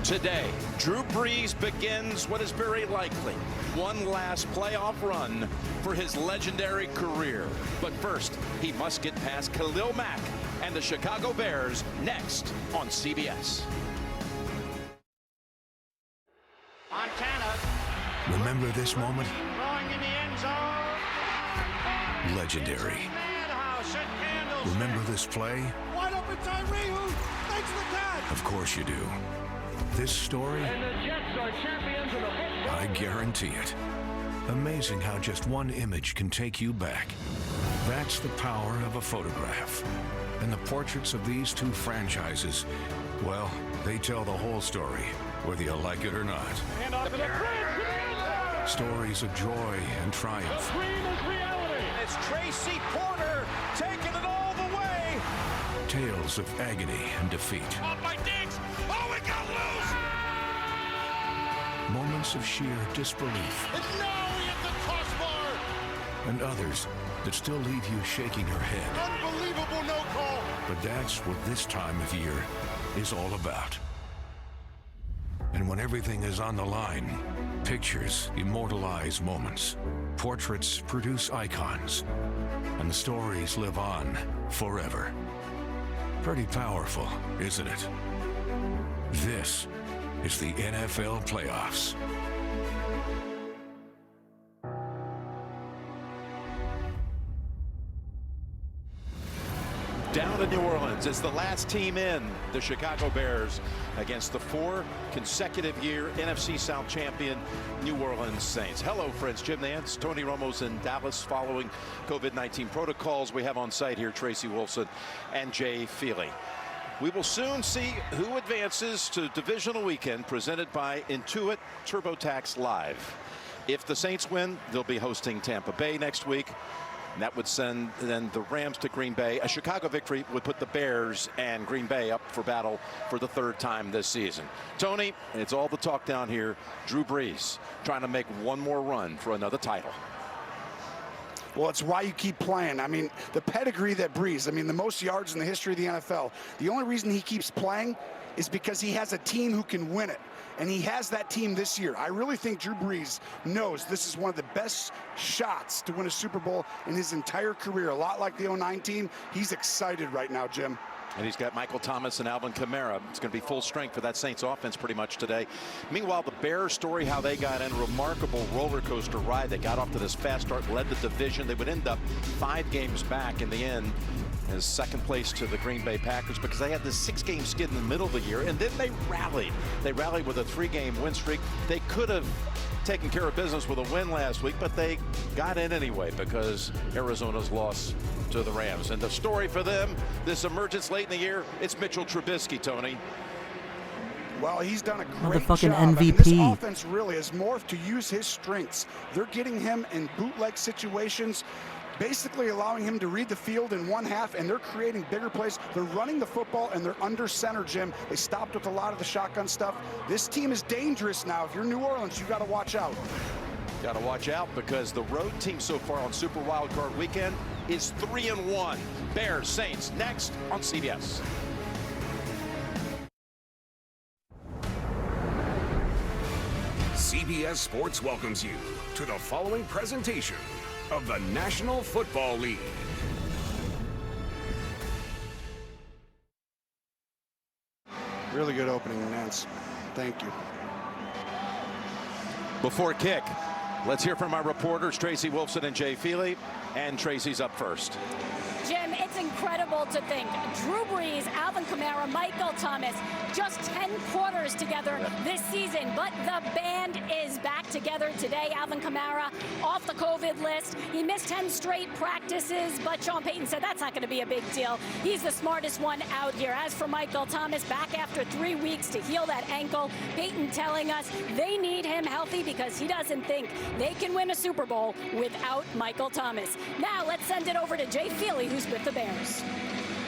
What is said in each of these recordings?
Today, Drew Brees begins what is very likely one last playoff run for his legendary career. But first, he must get past Khalil Mack and the Chicago Bears next on CBS. Montana. Remember this moment? Throwing in the end zone. Legendary. Madhouse at Candlestick. Remember this play? Wide open Tyree who makes the catch. Of course you do. This story? And the Jets are champions of the football. I guarantee it. Amazing how just one image can take you back. That's the power of a photograph. And the portraits of these two franchises, well, they tell the whole story, whether you like it or not. And off to the bridge. Stories of joy and triumph. The dream is reality. It's Tracy Porter taking it all the way. Tales of agony and defeat. Off by Diggs. Oh, we got loose. Moments of sheer disbelief. And now we hit the crossbar. And others that still leave you shaking your head. Unbelievable no call. But that's what this time of year is all about. And when everything is on the line, pictures immortalize moments. Portraits produce icons. And the stories live on forever. Pretty powerful, isn't it? This is the NFL playoffs. Down to New Orleans. It's the last team in, the Chicago Bears, against the 4 consecutive year NFC South champion New Orleans Saints. Hello, friends. Jim Nance, Tony Romo's in Dallas following COVID-19 protocols. We have on site here Tracy Wolfson and Jay Feely. We will soon see who advances to divisional weekend presented by Intuit TurboTax Live. If the Saints win, they'll be hosting Tampa Bay next week. And that would send then the Rams to Green Bay. A Chicago victory would put the Bears and Green Bay up for battle for the 3rd time this season. Tony, it's all the talk down here. Drew Brees trying to make one more run for another title. Well, it's why you keep playing. I mean, the pedigree that Brees, the most yards in the history of the NFL. The only reason he keeps playing is because he has a team who can win it. And he has that team this year. I really think Drew Brees knows this is one of the best shots to win a Super Bowl in his entire career. A lot like the 09 team. He's excited right now, Jim. And he's got Michael Thomas and Alvin Kamara. It's going to be full strength for that Saints offense pretty much today. Meanwhile, the Bears story, how they got in a remarkable roller coaster ride. They got off to this fast start, led the division. They would end up 5 games back in the end as second place to the Green Bay Packers because they had this 6-game skid in the middle of the year, and then they rallied. They rallied with a 3-game win streak. They could have taken care of business with a win last week, but they got in anyway because Arizona's loss to the Rams. And the story for them, this emergence late in the year, it's Mitchell Trubisky, Tony. Well, he's done a great Motherfucking job. MVP. This offense really has morphed to use his strengths. They're getting him in bootleg situations, basically allowing him to read the field in one half, and they're creating bigger plays. They're running the football, and they're under center, Jim. They stopped with a lot of the shotgun stuff. This team is dangerous now. If you're New Orleans, you got to watch out. Got to watch out because the road team so far on Super Wildcard Weekend is 3-1. Bears, Saints, next on CBS. CBS Sports welcomes you to the following presentation of the National Football League. Really good opening, Nance. Thank you. Before kick, let's hear from our reporters, Tracy Wolfson and Jay Feely. And Tracy's up first. Jim, it's incredible to think Drew Brees, Alvin Kamara, Michael Thomas, just 10 quarters together this season, but the band is back together today. Alvin Kamara off the COVID list. He missed 10 straight practices, but Sean Payton said that's not going to be a big deal. He's the smartest one out here. As for Michael Thomas, back after 3 weeks to heal that ankle, Payton telling us they need him healthy because he doesn't think they can win a Super Bowl without Michael Thomas. Now let's send it over to Jay Feely, who's with the Bears.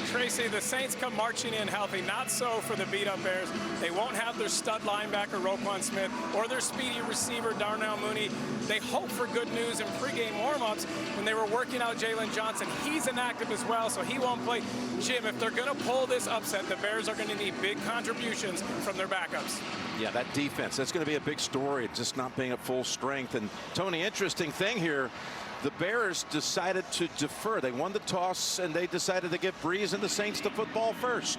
Tracy, the Saints come marching in healthy. Not so for the beat-up Bears. They won't have their stud linebacker, Roquan Smith, or their speedy receiver, Darnell Mooney. They hope for good news in pregame warm-ups when they were working out Jalen Johnson. He's inactive as well, so he won't play. Jim, if they're going to pull this upset, the Bears are going to need big contributions from their backups. Yeah, that defense, that's going to be a big story, just not being at full strength. And Tony, interesting thing here, the Bears decided to defer. They won the toss, and they decided to give Breeze and the Saints the football first.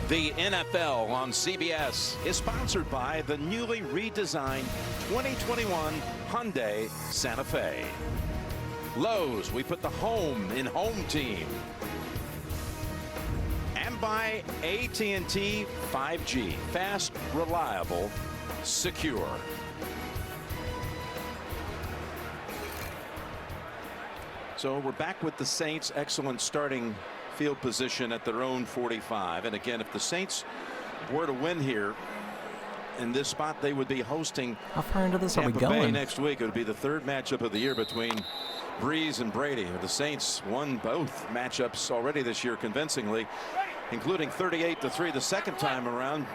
The NFL on CBS is sponsored by the newly redesigned 2021 Hyundai Santa Fe. Lowe's, we put the home in home team. And by AT&T 5G, fast, reliable, secure. So we're back with the Saints. Excellent starting field position at their own 45. And again, if the Saints were to win here in this spot, they would be hosting how far into this Tampa are we going? Bay next week. It would be the third matchup of the year between Breeze and Brady. The Saints won both matchups already this year convincingly, including 38-3 the second time around.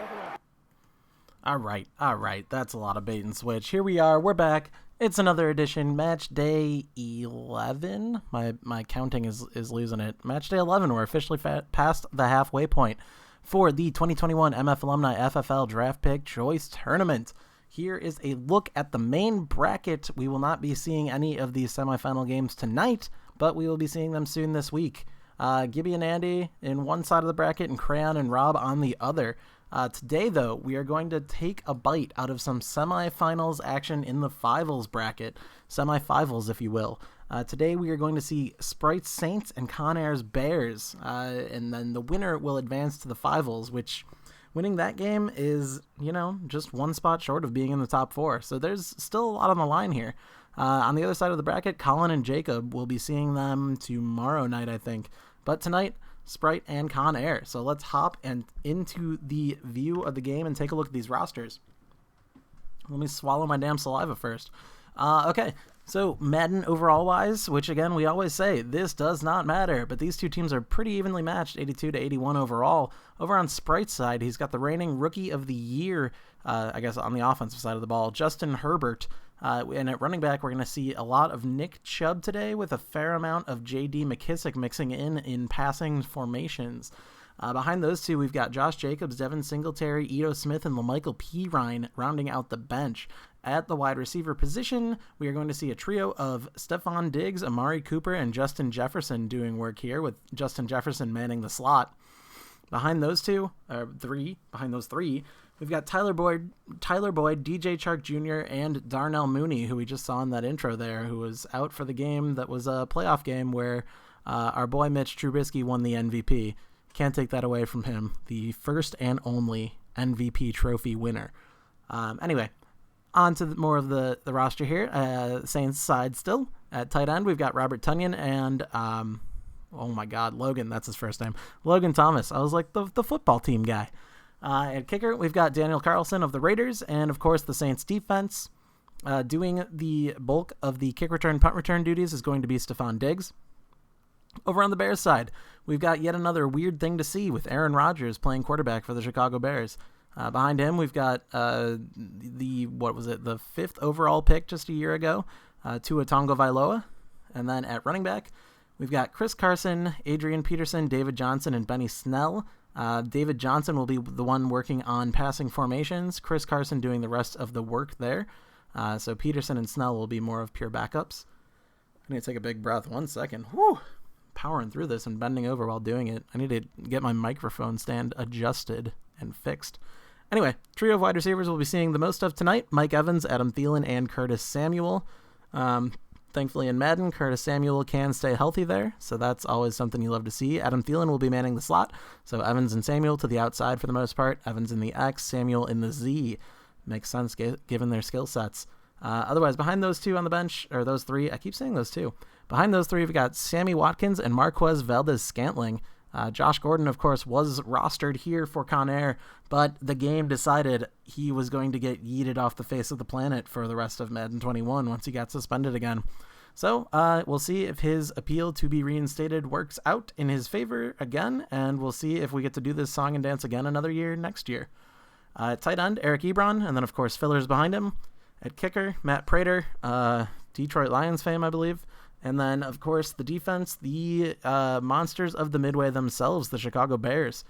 All right. That's a lot of bait and switch. Here we are. We're back. It's another edition, match day 11. My counting is losing it. Match day 11. We're officially past the halfway point for the 2021 MF Alumni FFL Draft Pick Choice Tournament. Here is a look at the main bracket. We will not be seeing any of these semifinal games tonight, but we will be seeing them soon this week. Gibby and Andy in one side of the bracket and Crayon and Rob on the other. Today, though, we are going to take a bite out of some semifinals action in the Fivals bracket. Semi-Fivals, if you will. Today, we are going to see Sprite Saints and Conair's Bears. And then the winner will advance to the Fivals, which winning that game is, just one spot short of being in the top 4. So there's still a lot on the line here. On the other side of the bracket, Colin and Jacob will be seeing them tomorrow night, I think. But tonight, Sprite and Conair. So let's hop into the view of the game and take a look at these rosters. Let me swallow my damn saliva first. Okay, so Madden overall wise, which again we always say this does not matter, but these two teams are pretty evenly matched, 82-81 overall. Over on Sprite's side, he's got the reigning Rookie of the Year, I guess on the offensive side of the ball, Justin Herbert. And at running back, we're going to see a lot of Nick Chubb today with a fair amount of J.D. McKissick mixing in passing formations. Behind those two, we've got Josh Jacobs, Devin Singletary, Ito Smith, and LaMichael Pirine rounding out the bench. At the wide receiver position, we are going to see a trio of Stephon Diggs, Amari Cooper, and Justin Jefferson doing work here, with Justin Jefferson manning the slot. Behind those three, we've got Tyler Boyd, DJ Chark Jr., and Darnell Mooney, who we just saw in that intro there, who was out for the game that was a playoff game where our boy Mitch Trubisky won the MVP. Can't take that away from him. The first and only MVP trophy winner. Anyway, on to more of the roster here. Saints side still. At tight end, we've got Robert Tonyan and, oh my God, Logan, that's his first name. Logan Thomas. I was like the football team guy. At kicker, we've got Daniel Carlson of the Raiders, and of course the Saints defense. Doing the bulk of the kick return, punt return duties is going to be Stephon Diggs. Over on the Bears side, we've got yet another weird thing to see with Aaron Rodgers playing quarterback for the Chicago Bears. Behind him, we've got the 5th overall pick just a year ago, Tua Tagovailoa. And then at running back, we've got Chris Carson, Adrian Peterson, David Johnson, and Benny Snell. David Johnson will be the one working on passing formations. Chris Carson doing the rest of the work there. So Peterson and Snell will be more of pure backups. I need to take a big breath. 1 second. Whew. Powering through this and bending over while doing it. I need to get my microphone stand adjusted and fixed. Anyway, trio of wide receivers we'll be seeing the most of tonight. Mike Evans, Adam Thielen, and Curtis Samuel. Thankfully in Madden, Curtis Samuel can stay healthy there, so that's always something you love to see. Adam Thielen will be manning the slot, so Evans and Samuel to the outside for the most part. Evans in the X, Samuel in the Z. Makes sense given their skill sets. Otherwise, behind those two on the bench, or those three, I keep saying those two. Behind those three, we've got Sammy Watkins and Marquez Valdez-Scantling. Josh Gordon, of course, was rostered here for Conair, but the game decided he was going to get yeeted off the face of the planet for the rest of Madden 21 once he got suspended again. So we'll see if his appeal to be reinstated works out in his favor again, and we'll see if we get to do this song and dance again another year next year. Tight end, Eric Ebron, and then, of course, fillers behind him. At kicker, Matt Prater, Detroit Lions fame, I believe. And then, of course, the defense, the monsters of the Midway themselves, the Chicago Bears.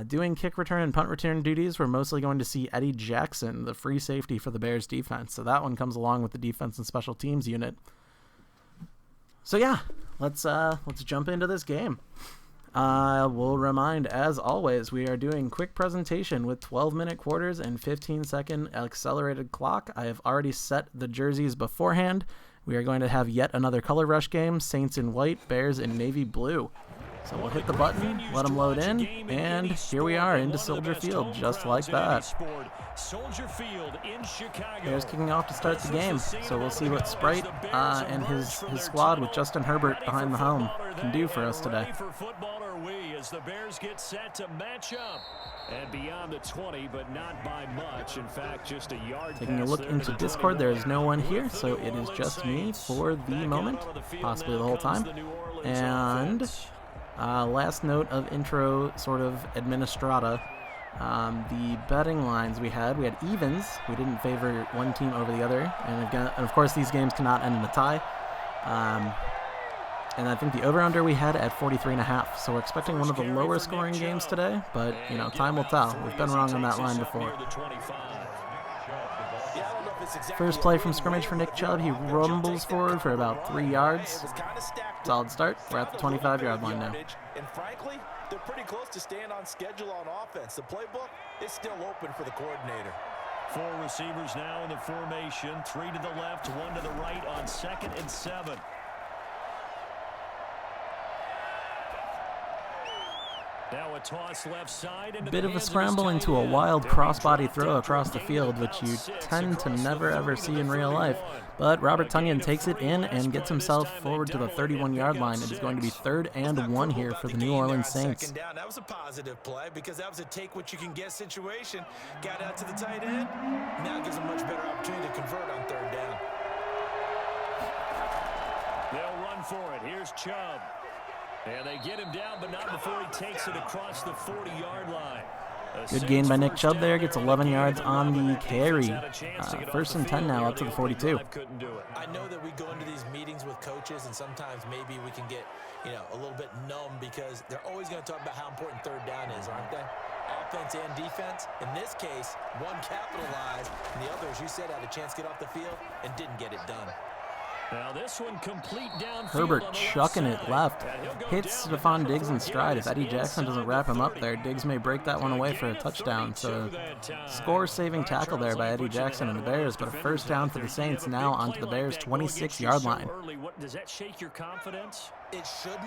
Doing kick return and punt return duties, we're mostly going to see Eddie Jackson, the free safety for the Bears defense. So that one comes along with the defense and special teams unit. So yeah, let's jump into this game. We'll remind, as always, we are doing quick presentation with 12-minute quarters and 15-second accelerated clock. I have already set the jerseys beforehand. We are going to have yet another color rush game, Saints in white, Bears in navy blue. So we'll hit the button, let them load in, and here we are into Soldier Field, just like that. Bears kicking off to start the game, so we'll see what Sprite and his squad with Justin Herbert behind the helm can do for us today. The Bears get set to match up and beyond the 20, but not by much. In fact, just a yard. Taking a look into Discord, there is no one here, so it is just me for the moment, possibly the whole time. And last note of intro sort of administrata. The betting lines we had evens. We didn't favor one team over the other, and again, of course, these games cannot end in a tie. And I think the over-under we had at 43.5, so we're expecting one of the lower scoring games today, but, you know, time will tell. We've been wrong on that line before. First play from scrimmage for Nick Chubb. He rumbles forward for about 3 yards. Solid start. We're at the 25-yard line now. And frankly, they're pretty close to staying on schedule on offense. The playbook is still open for the coordinator. 4 receivers now in the formation. 3 to the left, 1 to the right on 2nd and 7. Now a toss left side into bit of a scramble into a wild crossbody throw across the field, which you tend to never ever see in real life. But Robert Tonyan takes it in and gets himself forward to the 31-yard line. It is going to be 3rd and 1 here for the New Orleans Saints. That was a positive play because that was a take-what-you-can-get situation. Got out to the tight end. Now gives a much better opportunity to convert on 3rd down. They'll run for it. Here's Chubb. And they get him down, but not before he takes it across the 40-yard line. Good gain by Nick Chubb there. Gets 11 yards on the carry. 1st and 10 now, up to the 42. I know that we go into these meetings with coaches, and sometimes maybe we can get, a little bit numb because they're always going to talk about how important 3rd down is, aren't they? Offense and defense. In this case, one capitalized, and the other, as you said, had a chance to get off the field and didn't get it done. Now this one complete downfield. Herbert chucking it left. Hits Stephon Diggs in stride. If Eddie Jackson doesn't wrap him up there, Diggs may break that one away for a touchdown. So score-saving tackle there by Eddie Jackson and the Bears, but a 1st down for the Saints now onto the Bears' 26-yard line. Does that shake your confidence? It shouldn't,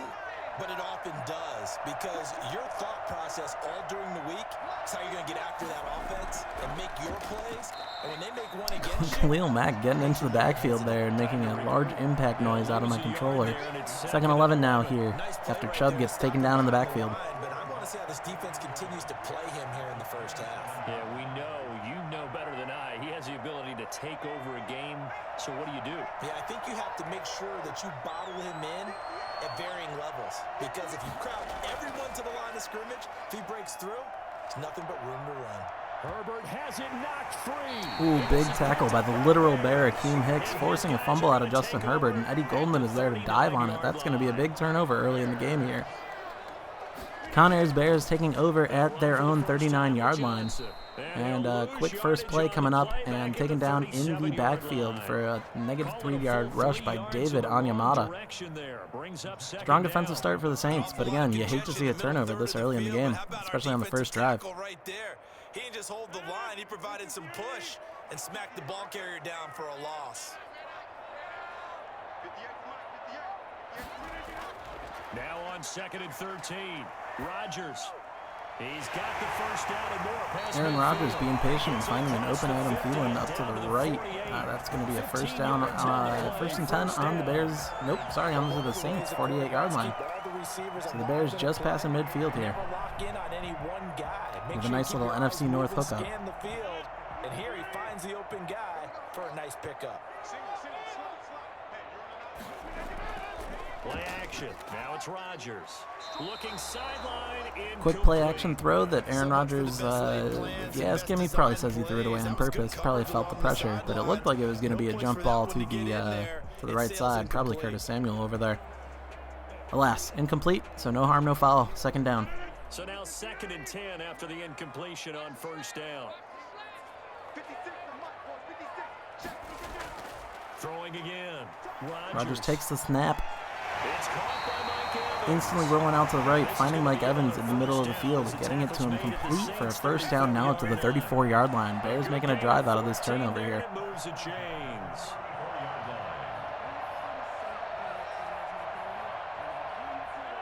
but it often does, because your thought process all during the week is how you're going to get after that offense and make your plays. And when they make one against you, Khalil Mack getting into the backfield there and making a large impact noise out of my controller. 2nd 11 now here after Chubb gets taken down in the backfield. But I want to see how this defense continues to play him here in the 1st half. Yeah, we know. You know better than I. He has the ability to take over a game. So what do? Yeah, I think you have to make sure that you bottle him in at varying levels. Because if you crowd everyone to the line of scrimmage, if he breaks through, there's nothing but room to run. Herbert has it knocked free. Ooh, big tackle by the literal bear, Akeem Hicks, forcing a fumble out of Justin Herbert, and Eddie Goldman is there to dive on it. That's going to be a big turnover early in the game here. Conair's Bears taking over at their own 39-yard line. And a quick first play coming up and taken down in the backfield for a -3-yard rush by David Onyemata. Strong defensive start for the Saints, but again, you hate to see a turnover this early in the game, especially on the first drive. He didn't just hold the line, he provided some push and smacked the ball carrier down for a loss. Now on 2nd and 13, Rodgers. He's got the 1st down and more. Aaron Rodgers being patient and finding an open Adam Thielen up to the right. That's going to be a 1st down, 1st and 10 on the Bears. Nope, sorry, on the Saints, 48-yard line. So the Bears just passing midfield here. With a nice little NFC North hookup. And here he finds the open guy for a nice pickup. Play action. Now it's Rodgers. Looking sideline. Quick play action throw that Aaron Rodgers, if you ask him, he probably says he threw it away on purpose. Probably felt the pressure, but it looked like it was going to be a jump ball to the right side. Probably Curtis Samuel over there. Alas, incomplete, so no harm, no foul. Second down. So now 2nd and 10 after the incompletion on first down. Throwing again. Rodgers takes the snap. It's caught by Mike Evans. Instantly rolling out to the right, finding Mike Evans in the middle of the field, getting it to him complete for a first down now up to the 34-yard line. Bears making a drive out of this turnover here. Moves the chains.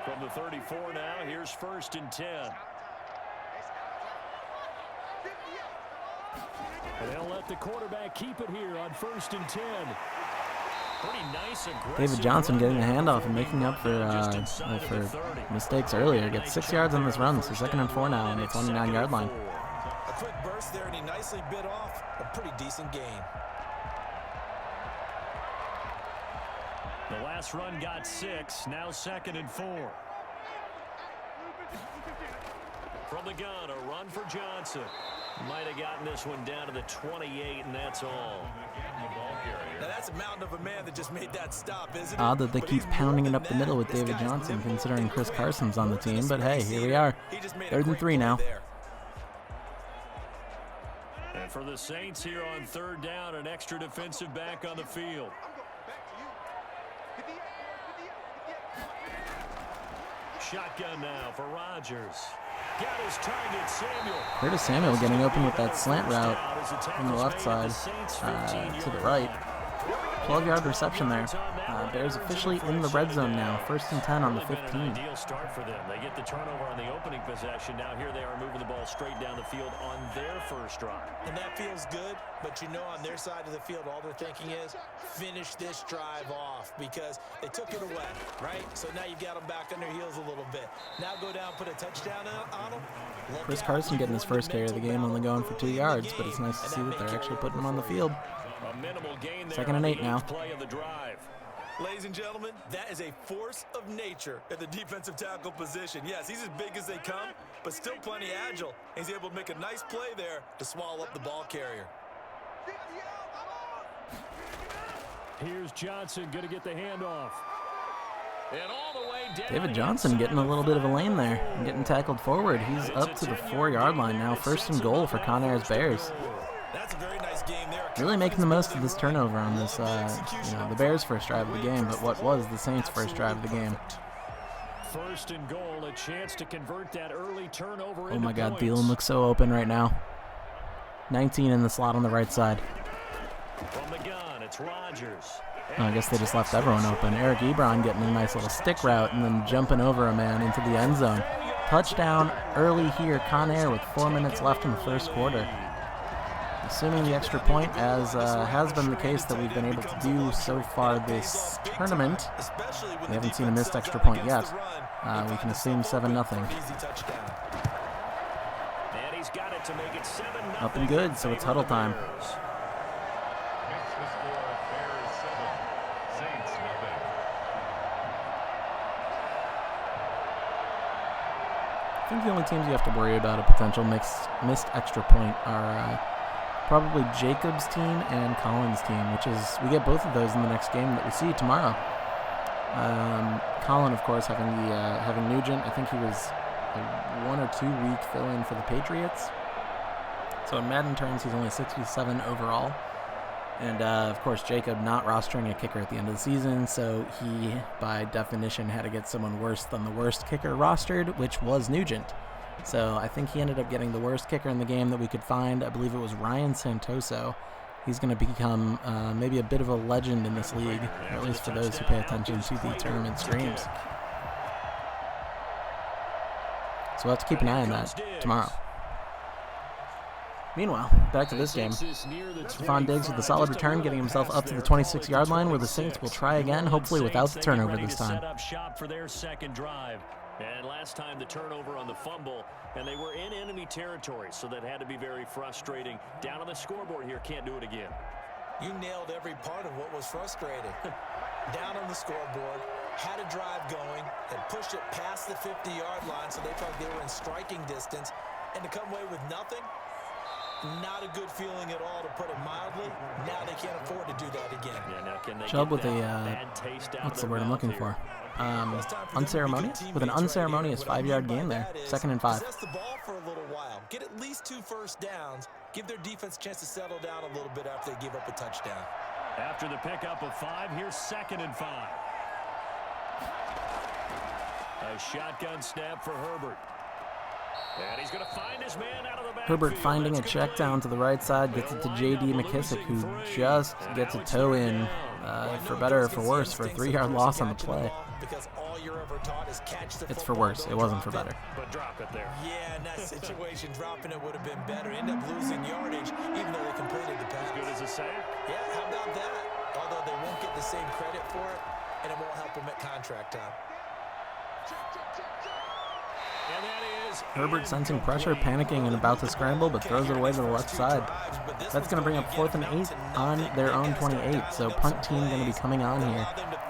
From the 34 now, here's 1st and 10. And they'll let the quarterback keep it here on 1st and 10. Pretty nice, David Johnson getting the handoff and making up for mistakes earlier. Gets 6 yards on this run, so 2nd and 4 now on the 29-yard line. A quick burst there, and he nicely bit off a pretty decent gain. The last run got 6, now 2nd and 4. From the gun, a run for Johnson. Might have gotten this one down to the 28, and that's all. Now that's a mountain of a man that just made that stop, isn't it? Odd that they keep pounding it up the middle with David Johnson, considering Chris Carson's on the team, but hey, here we are. 3rd and 3 now. And for the Saints here on 3rd down, an extra defensive back on the field. Shotgun now for Rodgers. Got his target, Samuel. Curtis Samuel getting open with that slant route from the left side to the right. 12-yard reception there. Bears officially in the red zone now. 1st and 10 on the 15. Ideal start for them. They get the turnover on the opening possession. Now here they are moving the ball straight down the field on their first drive. And that feels good, but you know on their side of the field, all they're thinking is finish this drive off because they took it away, right? So now you've got them back on their heels a little bit. Now go down, put a touchdown on them. Chris Carson getting his first carry of the game, only going for 2 yards, but it's nice to see that they're actually putting him on the field. 2nd and 8 now. Ladies and gentlemen, that is a force of nature at the defensive tackle position. Yes, he's as big as they come, but still plenty agile. He's able to make a nice play there to swallow up the ball carrier. Here's Johnson going to get the handoff. And all the way down. David Johnson getting a little bit of a lane there and getting tackled forward. He's up to the 4-yard line now. 1st and goal for Conair's Bears. That's a very nice game there. Really making the most of this turnover on this, the Bears' first drive of the game, but what was the Saints' first drive of the game. 1st and goal, a chance to convert that early turnover. Oh my God, Thielen looks so open right now. 19 in the slot on the right side. From the gun, it's Rodgers. Oh, I guess they just left everyone open. Eric Ebron getting a nice little stick route and then jumping over a man into the end zone. Touchdown early here, Conair with 4 minutes left in the first quarter. Assuming the extra point, as has been the case that we've been able to do so far this tournament. We haven't seen a missed extra point yet. We can assume 7-0. Up and good, so it's huddle time. I think the only teams you have to worry about a potential missed extra point are probably Jacob's team and Collins' team, which is, we get both of those in the next game that we see tomorrow. Colin, of course, having Nugent. I think he was a 1 or 2 week fill-in for the Patriots. So in Madden terms, he's only 67 overall. And, of course, Jacob not rostering a kicker at the end of the season, so he, by definition, had to get someone worse than the worst kicker rostered, which was Nugent. So I think he ended up getting the worst kicker in the game that we could find. I believe it was Ryan Santoso. He's going to become maybe a bit of a legend in this league, or at least for those who pay attention to the tournament streams. So we'll have to keep an eye on that tomorrow. Meanwhile, back to this game. Stephon Diggs with a solid return, getting himself up to the 26-yard line, where the Saints will try again, hopefully without the turnover this time. Set up shop for their second drive. And last time the turnover on the fumble, and they were in enemy territory, so that had to be very frustrating. Down on the scoreboard here, can't do it again. You nailed every part of what was frustrating. Down on the scoreboard, had a drive going, and pushed it past the 50-yard line so they felt they were in striking distance, and to come away with nothing, not a good feeling at all, to put it mildly. Now they can't afford to do that again. Yeah, now can they Chubb get with that bad taste out what's of the word I'm looking here? for? Unceremonious? With an unceremonious 5-yard gain there. 2nd and 5. Possess the ball for a little while. Get at least 2 first downs. Give their defense a chance to settle down a little bit after they give up a touchdown. After the pickup of 5, here's 2nd and 5. A shotgun snap for Herbert. And he's going to find his man out of the backfield. Herbert finding a check down to the right side, gets it to J.D. McKissick, who just gets a toe in, for better or for worse, for a 3-yard loss on the play. It's for worse. It wasn't for better. But drop it there. Yeah, in that situation, dropping it would have been better. End up losing yardage, even though they completed the pass. As good as a save. Yeah, how about that? Although they won't get the same credit for it, and it won't help them at contract time. And that is Herbert sensing pressure, panicking, and about to scramble, but throws it away to the left side. That's going to bring up 4th and 8 on their own 28. So punt team going to be coming on here,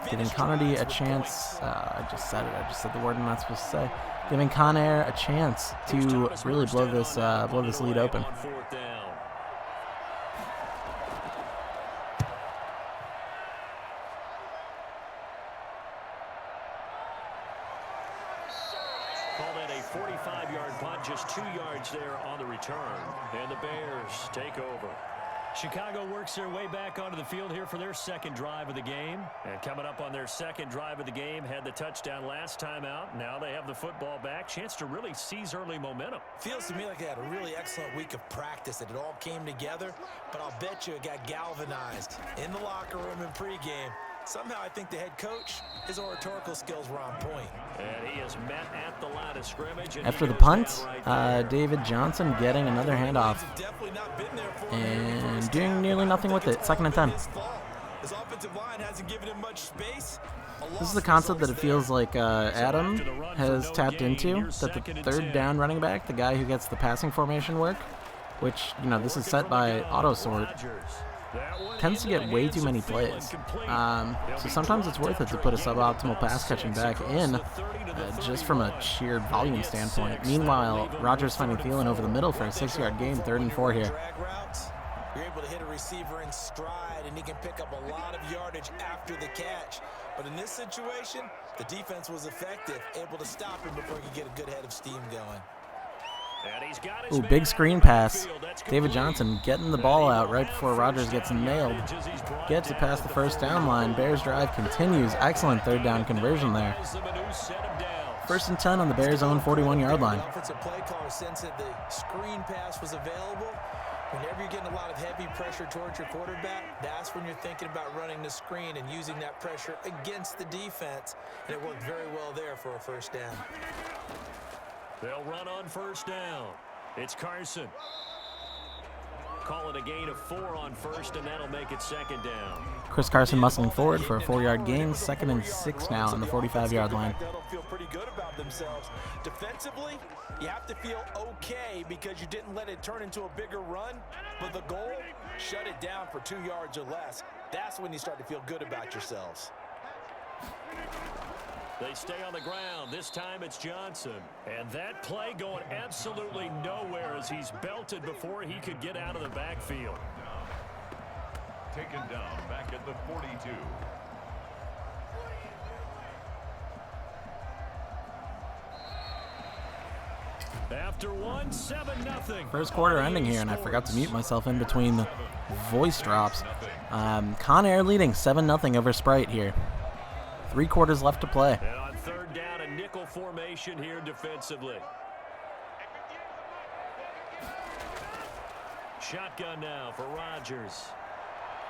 giving Conair a chance. I just said it. I just said the word I'm not supposed to say. Giving Conair a chance to really blow this lead open. On 4th down. Call that a 45-yard punt, just 2 yards there on the return. And the Bears take over. Chicago works their way back onto the field here for their 2nd drive of the game. And coming up on their 2nd drive of the game, had the touchdown last time out. Now they have the football back. Chance to really seize early momentum. Feels to me like they had a really excellent week of practice, that it all came together, but I'll bet you it got galvanized in the locker room in pregame. Somehow I think the head coach, his oratorical skills were on point. And he is met at the line of scrimmage. After the punt, David Johnson getting another handoff and doing nearly nothing with it. 2nd and 10. His offensive line hasn't given him much space. This is the concept that it feels like Adam has tapped into, that the 3rd down running back, the guy who gets the passing formation work, which, this is set by auto sort, tends to get way too many plays. So sometimes it's worth it to put a suboptimal pass catching back in, just from a sheer volume standpoint. Meanwhile, Rodgers finding Thielen over the middle for a 6-yard gain, 3rd and 4 here. You're able to hit a receiver in stride, and he can pick up a lot of yardage after the catch. But in this situation, the defense was effective, able to stop him before he could get a good head of steam going. Ooh, big screen pass. David Johnson getting the ball out right before Rodgers gets nailed. Gets it past the 1st down line. Bears drive continues. Excellent 3rd down conversion there. 1st and 10 on the Bears' own 41-yard line. The offensive play caller sensed that the screen pass was available. Whenever you're getting a lot of heavy pressure towards your quarterback, that's when you're thinking about running the screen and using that pressure against the defense. And it worked very well there for a 1st down. They'll run on 1st down. It's Carson. Call it a gain of 4 on 1st, and that'll make it 2nd down. Chris Carson muscling forward for a 4-yard gain. 2nd and 6 now on the 45-yard line. They'll feel pretty good about themselves. Defensively, you have to feel okay because you didn't let it turn into a bigger run. But the goal, shut it down for 2 yards or less. That's when you start to feel good about yourselves. They stay on the ground. This time it's Johnson. And that play going absolutely nowhere as he's belted before he could get out of the backfield. Taken down back at the 42. After 1, 7-0. First quarter ending here, and I forgot to mute myself in between the voice drops. Conair leading 7-0 over Sprite here. 3 quarters left to play. And on 3rd down, a nickel formation here defensively. Shotgun now for Rodgers.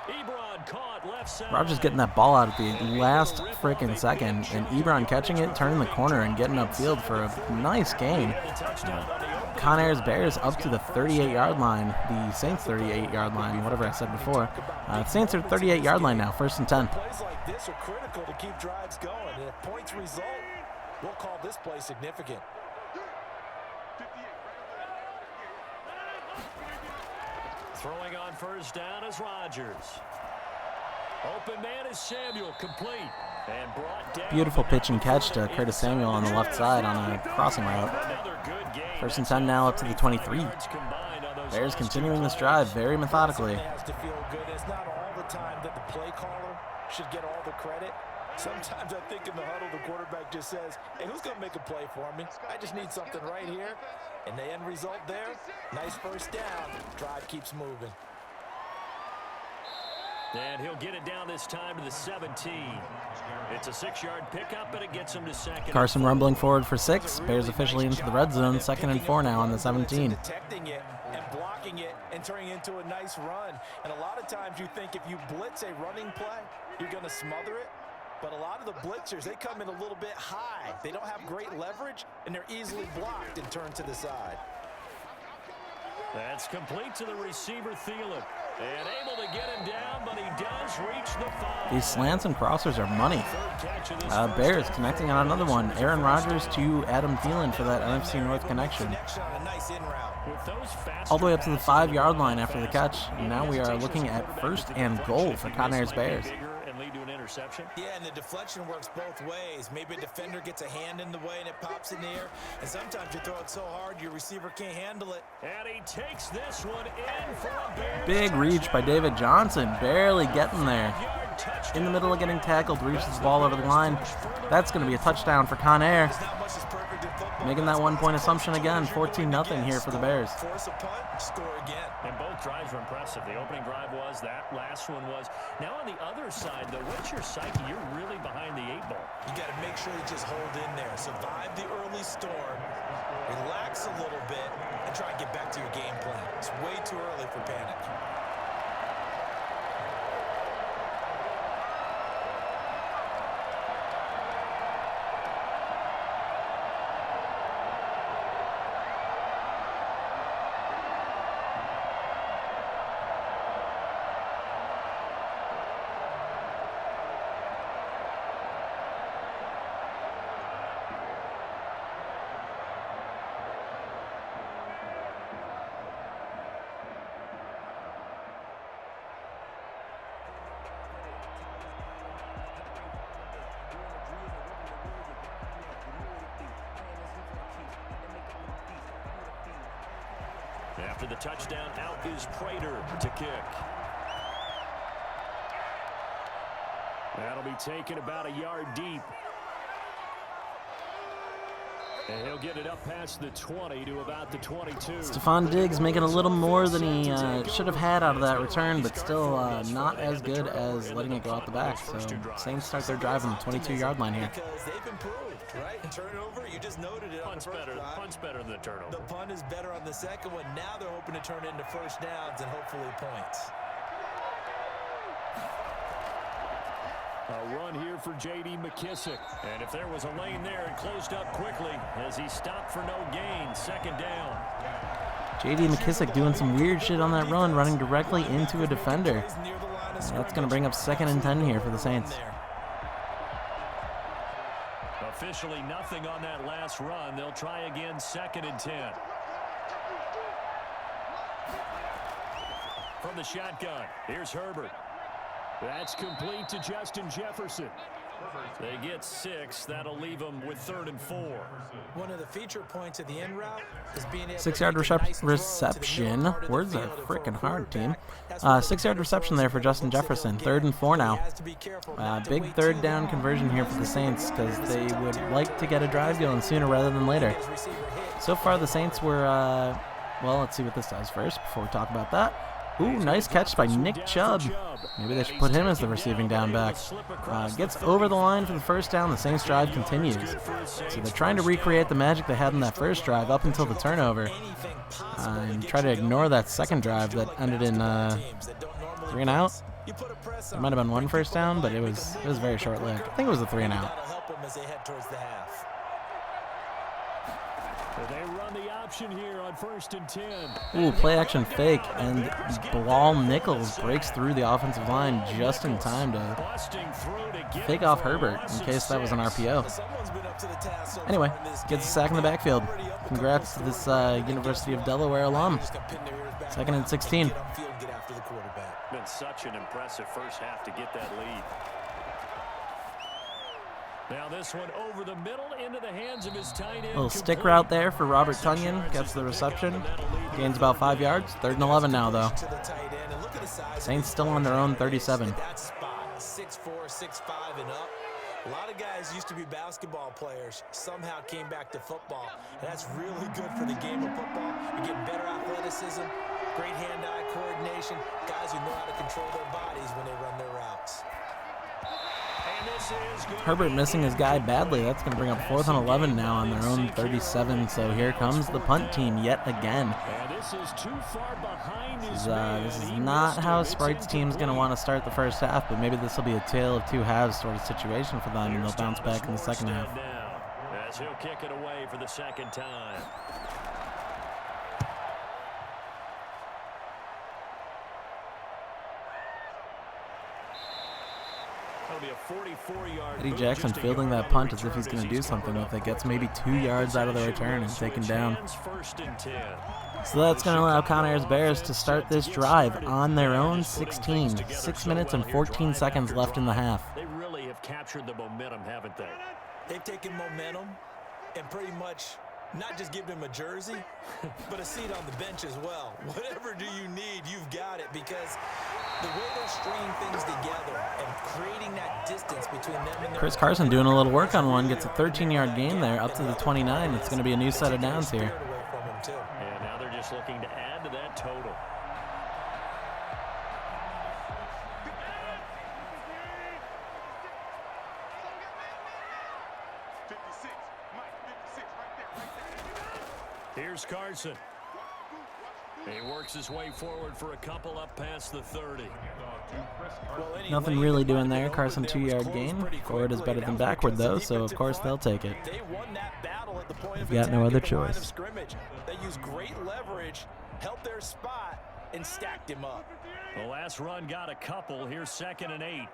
Ebron caught left side. Rodgers getting that ball out at the last frickin' second, and Ebron catching it, turning the corner, and getting upfield for a nice gain. Conair's Bears up to the 38-yard line, the Saints' 38-yard line, whatever I said before. Saints are 38-yard line now, 1st and 10. Plays like this are critical to keep drives going, and if points result, we'll call this play significant. Throwing on 1st down is Rodgers. Open man is Samuel, complete. Beautiful pitch and catch to Curtis Samuel on the left side on a crossing route. 1st and 10 now up to the 23. Bears continuing this drive very methodically. Has to feel good. It's not all the time that the play caller should get all the credit. Sometimes I think in the huddle, the quarterback just says, hey, who's going to make a play for me? I just need something right here. And the end result there, nice first down. Drive keeps moving. And he'll get it down this time to the 17. It's a 6-yard pickup, and it gets him to second. Carson rumbling forward for 6. Bears officially into the red zone. 2nd and 4 now on the 17. Detecting it and blocking it and turning it into a nice run. And a lot of times you think if you blitz a running play, you're going to smother it. But a lot of the blitzers, they come in a little bit high. They don't have great leverage, and they're easily blocked and turned to the side. That's complete to the receiver, Thielen. And able to get him down, but he does reach the 5. These slants and crossers are money. Bears connecting on another one. Aaron Rodgers to Adam Thielen for that NFC North connection. All the way up to the 5-yard line after the catch. And now we are looking at 1st and goal for Conair's Bears. Yeah, and the deflection works both ways. Maybe a defender gets a hand in the way and it pops in the air. And sometimes you throw it so hard your receiver can't handle it. And he takes this one in for a Bears. Big reach by David Johnson. Barely getting there. In the middle of getting tackled, reaches the ball over the line. That's going to be a touchdown for Conair. Making that 1-point assumption again. 14-0 here for the Bears. Force a punt, score again. And both drives were impressive. The opening drive was, that last one was. Now on the other side, though, what's your psyche? You're really behind the 8 ball. You got to make sure you just hold in there. Survive the early storm, relax a little bit, and try and get back to your game plan. It's way too early for panic. After the touchdown, out is Prater to kick. That'll be taken about a yard deep. And he'll get it up past the 20 to about the 22. Stephon Diggs making a little more than he should have had out of that return, but still not as good as letting it go out the back. So Saints start their drive on the 22-yard line here. Because they've improved, right? Turnover, you just noted it. Punt's better than the turnover. The punt is better on the second one. Now they're hoping to turn into first downs and hopefully points. A run here for J.D. McKissick. And if there was a lane there, it closed up quickly as he stopped for no gain. 2nd down. J.D. McKissick doing some weird shit on that run, running directly into a defender. That's going to bring up 2nd and 10 here for the Saints. Officially nothing on that last run. They'll try again, 2nd and 10. From the shotgun, here's Herbert. That's complete to Justin Jefferson. They get 6. That'll leave them with 3rd and 4. One of the feature points of the end route is being able 6-yard reception. Words are freaking hard, team. 6-yard reception there for Justin Jefferson. 3rd and 4 now. Big 3rd down conversion here for the Saints because they would like to get a drive going sooner rather than later. So far, the Saints were, well, let's see what this does first before we talk about that. Ooh, nice catch by Nick Chubb. Maybe they should put him as the receiving down back. Gets over the line for the first down. The Saints drive continues. So they're trying to recreate the magic they had in that first drive up until the turnover. And try to ignore that second drive that ended in 3 and out. There might have been 1 first down, but it was very short-lived. I think it was a 3 and out. They run the option here on 1st and 10. Ooh, play action fake, and Bilal Nichols breaks through the offensive line just in time to fake off Herbert in case that was an RPO. Anyway, gets a sack in the backfield. Congrats to this University of Delaware alum. 2nd and 16. Been such an impressive first half to get that lead. Now this one over the middle into the hands of his tight end. Little stick route there for Robert Tonyan. Gets the reception. Gains about 5 yards. 3rd and 11 now, though. Saints still on their own 37. That spot, 6'4", 6'5", and up. A lot of guys used to be basketball players, somehow came back to football, and that's really good for the game of football. You're getting better athleticism, great hand-eye coordination, guys who know how to control their bodies when they run their routes. Herbert missing his guy badly. That's going to bring up 4th and 11 now on their own 37. So here comes the punt team yet again. This is not how Sprite's team's going to want to start the first half, but maybe this will be a tale of 2 halves sort of situation for them, and they'll bounce back in the second half. As he'll kick it away for the second time. Eddie Jackson fielding that punt as if he's going to do something with it. Gets maybe 2 yards out of the return and taken down. So that's going to allow Conair's Bears to start this drive on their own 16. 6 minutes and 14 seconds left in the half. They really have captured the momentum, haven't they? They've taken momentum and pretty much not just give them a jersey, but a seat on the bench as well. Whatever do you need, you've got it, because the way they're stringing things together and creating that distance between them and Chris Carson doing a little work on one, gets a 13-yard gain there up to the 29. It's going to be a new set of downs here. Yeah, now they're just looking to add to that total. Here's Carson. He works his way forward for a couple up past the 30. Nothing really doing there. Carson 2-yard gain. Forward is better than backward, though, so of course they'll take it. They've got no other choice. They use great leverage, held their spot, and stacked him up. The last run got a couple. Here's 2nd and 8.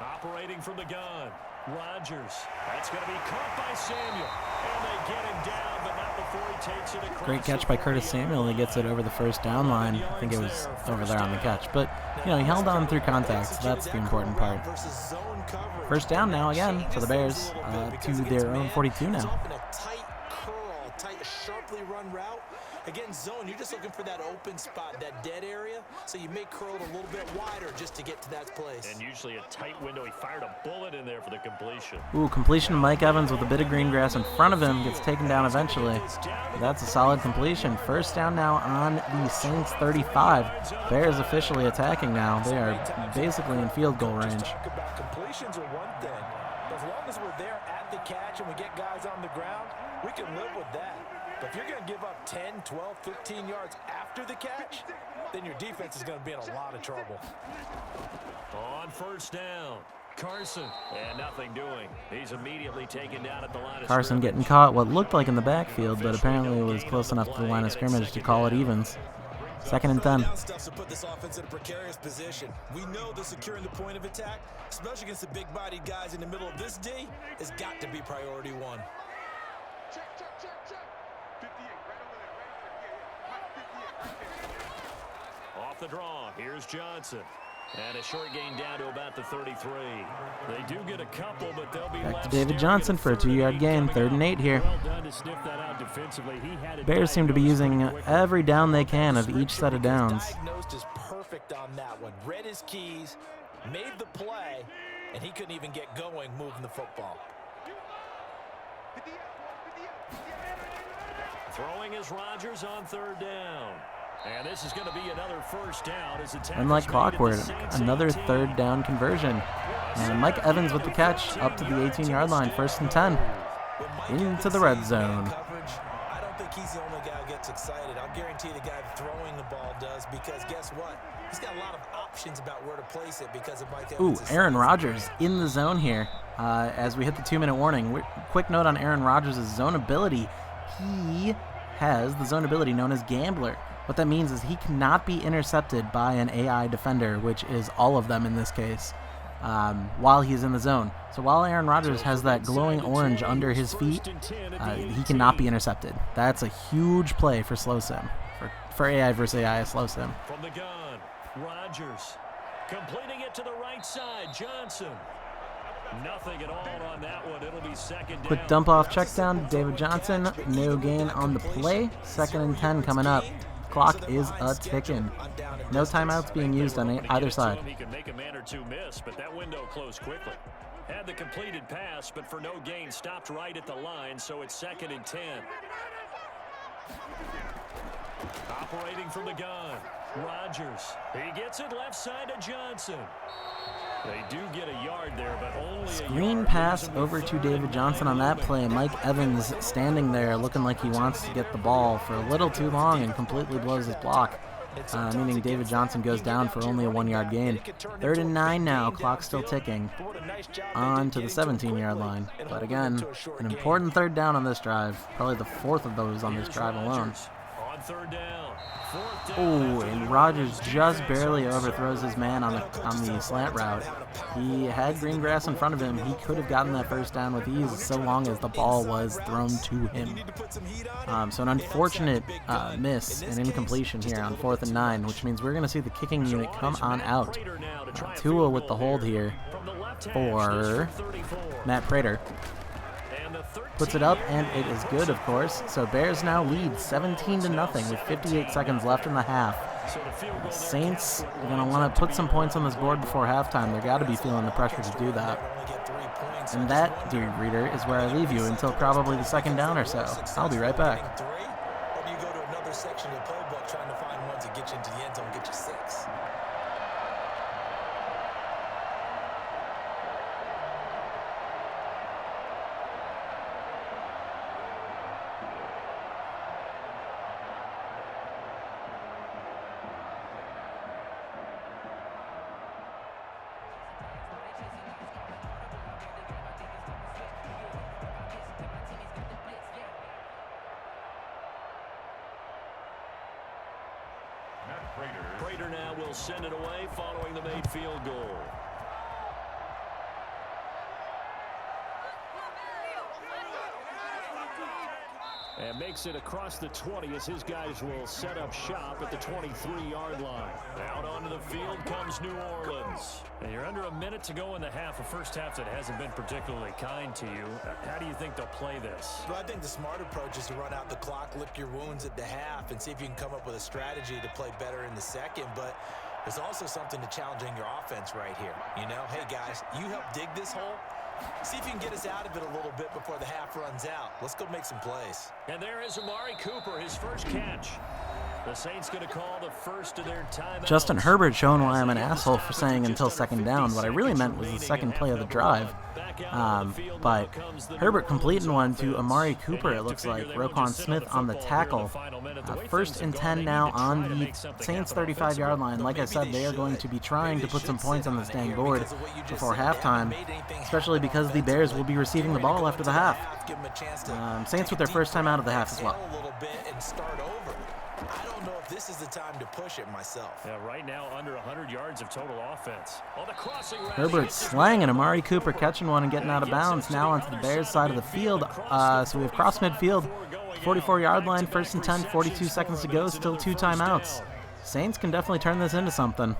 Operating from the gun. Rodgers. That's going to be caught by Samuel. And they get him down, but not before he takes it across. Great catch by Curtis Samuel. He gets it over the first down line. I think it was over there on the catch. But, you know, he held on through contact, so that's the important part. First down now again for the Bears to their own 42 now. Tight curl, tight, sharply run route. Again, zone, you're just looking for that open spot, that dead area, so you may curl it a little bit wider just to get to that place. And usually a tight window. He fired a bullet in there for the completion. Ooh, completion to Mike Evans with a bit of green grass in front of him. Gets taken down eventually. That's a solid completion. First down now on the Saints 35. Bears officially attacking now. They are basically in field goal range. Completions are one thing. As long as we're there at the catch and we get guys on the ground, we can live with that. But if you're going to give up 10, 12, 15 yards after the catch, then your defense is going to be in a lot of trouble. On first down, Carson, and nothing doing. He's immediately taken down at the line of Carson scrimmage. getting caught what looked like in the backfield, but apparently it was close enough to the line of scrimmage to call it evens. 2nd and 10. Stuff to put this offense in a precarious position. We know that securing the point of attack, especially against the big-bodied guys in the middle of this D, has got to be priority one. Off the draw, here's Johnson. And a short gain down to about the 33. They do get a couple, but they'll be back to David Johnson for a 2-yard gain. 3rd and 8 here. Well done to sniff that out defensively. He had it. Bears seem to be using every down they can of each set of downs. Diagnosed is perfect on that one. Read his keys, made the play, and he couldn't even get going moving the football. Throwing is Rodgers on 3rd down. And this is going to be another first down. And like clockwork, another 3rd down conversion. And Mike Evans with the catch up to the 18-yard line, 1st and 10. Into the red zone. I don't think he's the only guy who gets excited. I'll guarantee the guy throwing the ball does, because guess what? He's got a lot of options about where to place it because of Mike Evans. Ooh, Aaron Rodgers in the zone here as we hit the 2-minute warning. Quick note on Aaron Rodgers' zone ability. He has the zone ability known as Gambler. What that means is he cannot be intercepted by an AI defender, which is all of them in this case, while he's in the zone. So while Aaron Rodgers has that glowing orange under his feet, he cannot be intercepted. That's a huge play for slow sim, for AI versus AI slow sim. From the gun, Rodgers Completing it to the right side, Johnson. Nothing at all on that one. It'll be second down. Quick dump off check down to David Johnson. No gain on the play. 2nd and 10 coming up. Clock is a ticking. No timeouts being used on either side. He can make a man or two miss, but that window closed quickly. Had the completed pass, but for no gain, stopped right at the line, so it's 2nd and 10. Operating from the gun, Rodgers. He gets it left side to Johnson. They do get a yard there, but only Screen pass over to David Johnson on that play. Mike Evans standing there looking like he wants to get the ball for a little too long and completely blows his block, meaning David Johnson goes down for only a 1-yard gain. 3rd and 9 now, clock still ticking, on to the 17-yard line. But again, an important 3rd down on this drive, probably the 4th of those on this drive alone. On 3rd down. Oh, and Rodgers just barely overthrows his man on the slant route. He had green grass in front of him. He could have gotten that 1st down with ease so long as the ball was thrown to him. So an unfortunate miss and incompletion here on 4th and 9, which means we're going to see the kicking unit come on out. Tua with the hold here for Matt Prater. Puts it up, and it is good, of course. So Bears now lead 17-0 with 58 seconds left in the half. Saints are going to want to put some points on this board before halftime. They've got to be feeling the pressure to do that. And that, dear reader, is where I leave you until probably the 2nd down or so. I'll be right back. Or do you go to another section of the playbook trying to find ones that get you into the end zone and get you 6? Prater now will send it away following the made field goal. And makes it across the 20 as his guys will set up shop at the 23-yard line. Out onto the field comes New Orleans. And you're under a minute to go in the half, a first half that hasn't been particularly kind to you. How do you think they'll play this? Well, I think the smart approach is to run out the clock, lick your wounds at the half, and see if you can come up with a strategy to play better in the second. But there's also something to challenging your offense right here. You know, hey, guys, you help dig this hole. See if you can get us out of it a little bit before the half runs out. Let's go make some plays. And there is Amari Cooper, his first catch. The Saints going to call the first of their timeouts. Justin Herbert showing why I'm an asshole for saying until 2nd down. What I really meant was the second play of the drive. But Herbert completing one to Amari Cooper, it looks like. Roquan Smith on the tackle. 1st and 10 now on the Saints 35-yard line. Like I said, they are going to be trying to put some points on this dang board before halftime, especially because the Bears will be receiving the ball after the half. Saints with their first time out of the half as well. I don't know if this is the time to push it myself. Yeah, right now under 100 yards of total offense. On the crossing route, Herbert slanging Amari Cooper catching one and getting out of bounds. Now onto the Bears side of the field. So we have cross midfield, 44-yard line, 1st and 10, 42 seconds to go, still 2 timeouts. Saints can definitely turn this into something.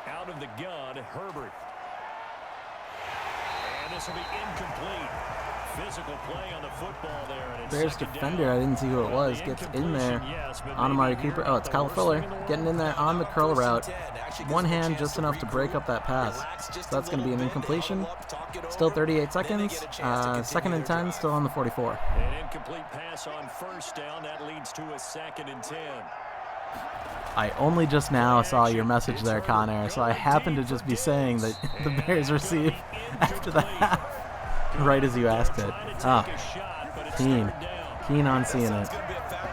Out of the gun, Herbert. And this will be incomplete. Physical play on the football there. And Bears defender, I didn't see who it was, gets in there on Amari Cooper. Oh, it's Kyle Fuller getting in there on the curl route. One hand just enough to break up that pass. So that's going to be an incompletion. Still 38 seconds. 2nd and 10, still on the 44. An incomplete pass on 1st down. That leads to a 2nd and 10. I only just now saw your message there, Conair, so I happened to just be saying that the Bears receive after the half, right as you asked it. Keen on seeing it.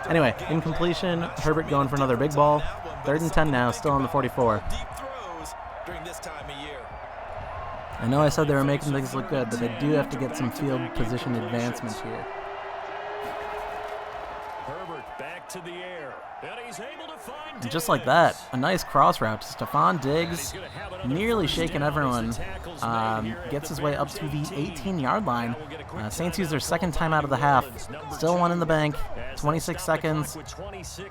Anyway, incompletion, Herbert going for another big ball. 3rd and 10 now, still on the 44. I know I said they were making things look good, but they do have to get some field position advancement here. Herbert back to the air. And he's able to find Diggs. And just like that, a nice cross route to Stephon Diggs, nearly shaking everyone, gets his way up to the 18-yard line. Saints use their second time out of the half. Still one in the bank, 26 seconds.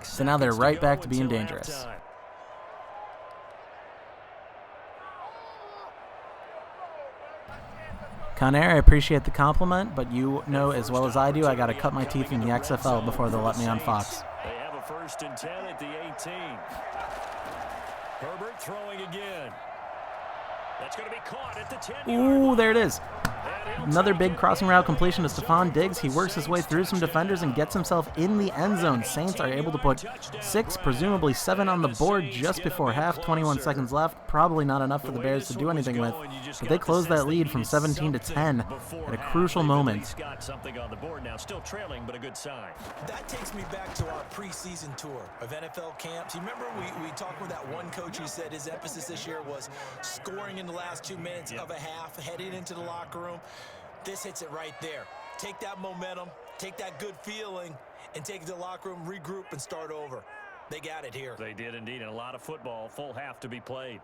So now they're right back to being dangerous. Conair, I appreciate the compliment, but you know as well as I do, I got to cut my teeth in the XFL before they'll let me on Fox. They have a 1st and 10 at the 18. Herbert throwing again. That's going to be caught at the 10. Ooh, there it is. Another big crossing route completion to Stephon Diggs. He works his way through some defenders and gets himself in the end zone. Saints are able to put 6, presumably 7 on the board just before half. 21 seconds left. Probably not enough for the Bears to do anything with. But they close that lead from 17 to 10 at a crucial moment. Got something on the board now, still trailing, but a good sign. That takes me back to our preseason tour of NFL camps. You remember we talked with that one coach who said his emphasis this year was scoring in the last 2 minutes of a half, heading into the locker room. This hits it right there. Take that momentum, take that good feeling, and take it to the locker room, regroup, and start over. They got it here. They did indeed, and a lot of football, full half to be played.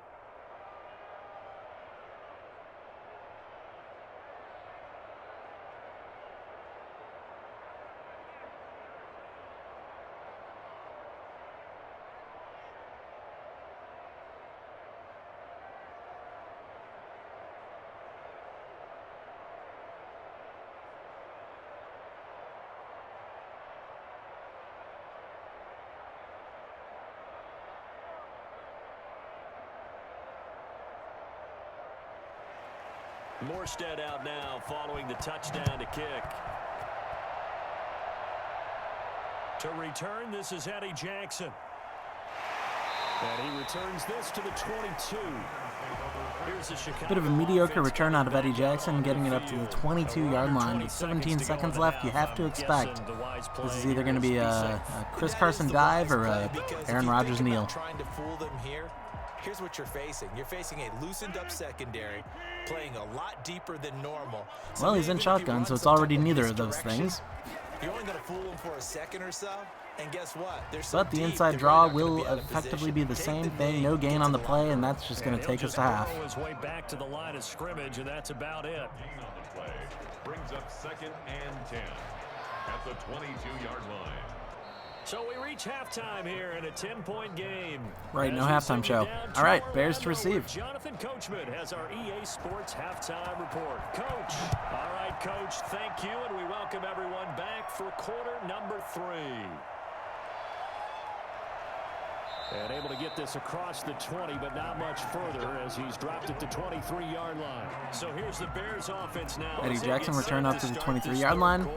Morstead out now following the touchdown to kick. To return, this is Eddie Jackson. And he returns this to the 22. Here's the Chicago. Bit of a mediocre return out of Eddie Jackson, getting it up to the 22-yard line. With 17 seconds left, you have to expect this is either going to be a Chris Carson dive or a Aaron Rodgers kneel. Trying to fool them here. Here's what you're facing. You're facing a loosened up secondary, playing a lot deeper than normal. So well, he's in shotgun, so it's already neither of those things. You're only going to fool him for a second or so, and guess what? But the inside draw will effectively be the same thing. No gain on the play, and that's just going to take us to half. His way back to the line of scrimmage, and that's about it. Brings up 2nd and 10 at the 22-yard line. So we reach halftime here in a 10-point game. Right, no halftime show. All right, Bears to receive. Jonathan Coachman has our EA Sports halftime report. Coach. All right, Coach, thank you, and we welcome everyone back for quarter number 3. And able to get this across the 20, but not much further as he's dropped at the 23-yard line. So here's the Bears offense now. Eddie Jackson returned up to the 23-yard line.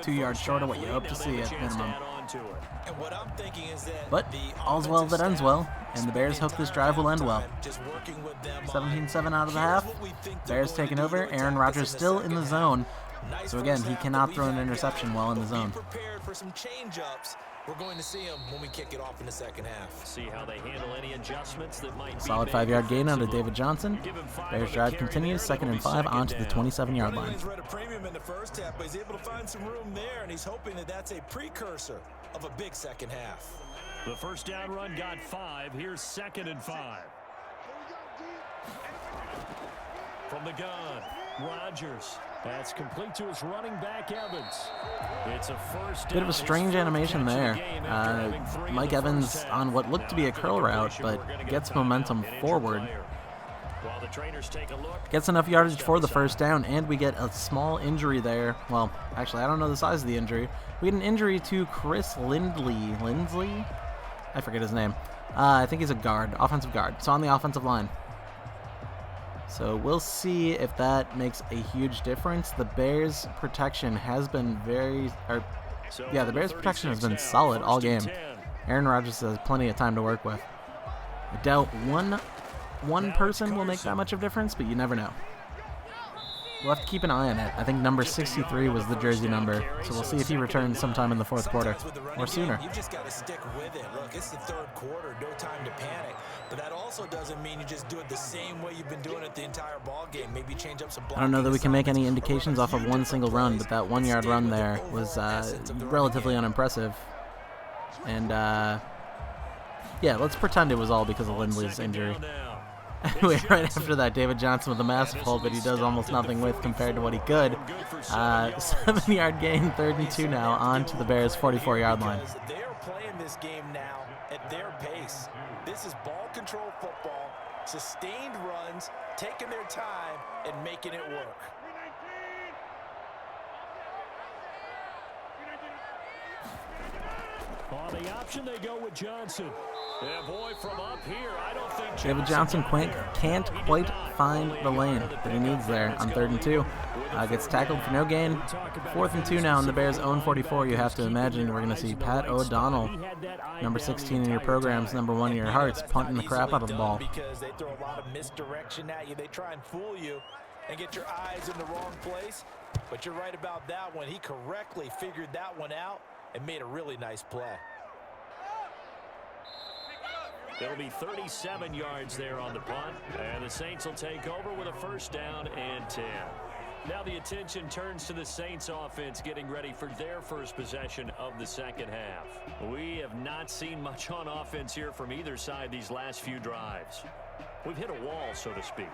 2 yards short of what you hope to see at minimum. And what I'm thinking is that but all's well that ends well, and the Bears hope this drive will end well. 17-7 out of the half. Bears taking over. Aaron Rodgers still in the zone. So again, he cannot throw an interception while in the zone. Prepared for some change-ups. We're going to see him when we kick it off in the second half. See how they handle any adjustments that might be solid 5-yard gain out of David Johnson. Bears drive continues, 2nd and 5 onto the 27-yard line. He's read a premium in the first half, but he's able to find some room there, and he's hoping that that's a precursor of a big second half. The first down run got 5. Here's 2nd and 5. From the gun, Rodgers. That's complete to his running back, Evans. It's a first down. Bit of a strange animation there. Mike Evans on what looked to be a curl route, but gets momentum forward. Gets enough yardage for the first down, and we get a small injury there. Well, actually, I don't know the size of the injury. We get an injury to Chris Lindsley? I forget his name. I think he's a guard, offensive guard. So on the offensive line. So we'll see if that makes a huge difference. The Bears' protection has been the Bears' protection has been solid all game. Aaron Rodgers has plenty of time to work with. I doubt one person will make that much of a difference, but you never know. We'll have to keep an eye on it. I think number 63 was the jersey number, so we'll see if he returns sometime in the fourth quarter or sooner. You just got to stick with it. Look, it's the third quarter, no time to panic. But that also doesn't mean you just do it the same way you've been doing it the entire ball game. Maybe change up some blocking. I don't know that we can make any indications off of one single run, but that 1 yard run there was relatively unimpressive. And yeah, let's pretend it was all because of Lindley's injury. Anyway, right after that, David Johnson with a massive hold, but he does almost nothing with compared to what he could. 7-yard gain, 3rd and 2 now, on to the Bears' 44-yard line. They are playing this game now at their pace. This is ball control football, sustained runs, taking their time, and making it work. On the option, they go with Johnson. Yeah, boy, from up here, I don't think David Johnson can't quite find the lane that he needs there on 3rd and 2. Gets tackled for no gain. 4th and 2 now on the Bears' own 44. You have to imagine we're going to see Pat O'Donnell, number 16 in your programs, number 1 in your hearts, punting the crap out of the ball. Because they throw a lot of misdirection at you. They try and fool you and get your eyes in the wrong place. But you're right about that one. He correctly figured that one out and made a really nice play. There'll be 37 yards there on the punt, and the Saints will take over with a 1st down and 10. Now the attention turns to the Saints offense getting ready for their first possession of the second half. We have not seen much on offense here from either side these last few drives. We've hit a wall, so to speak.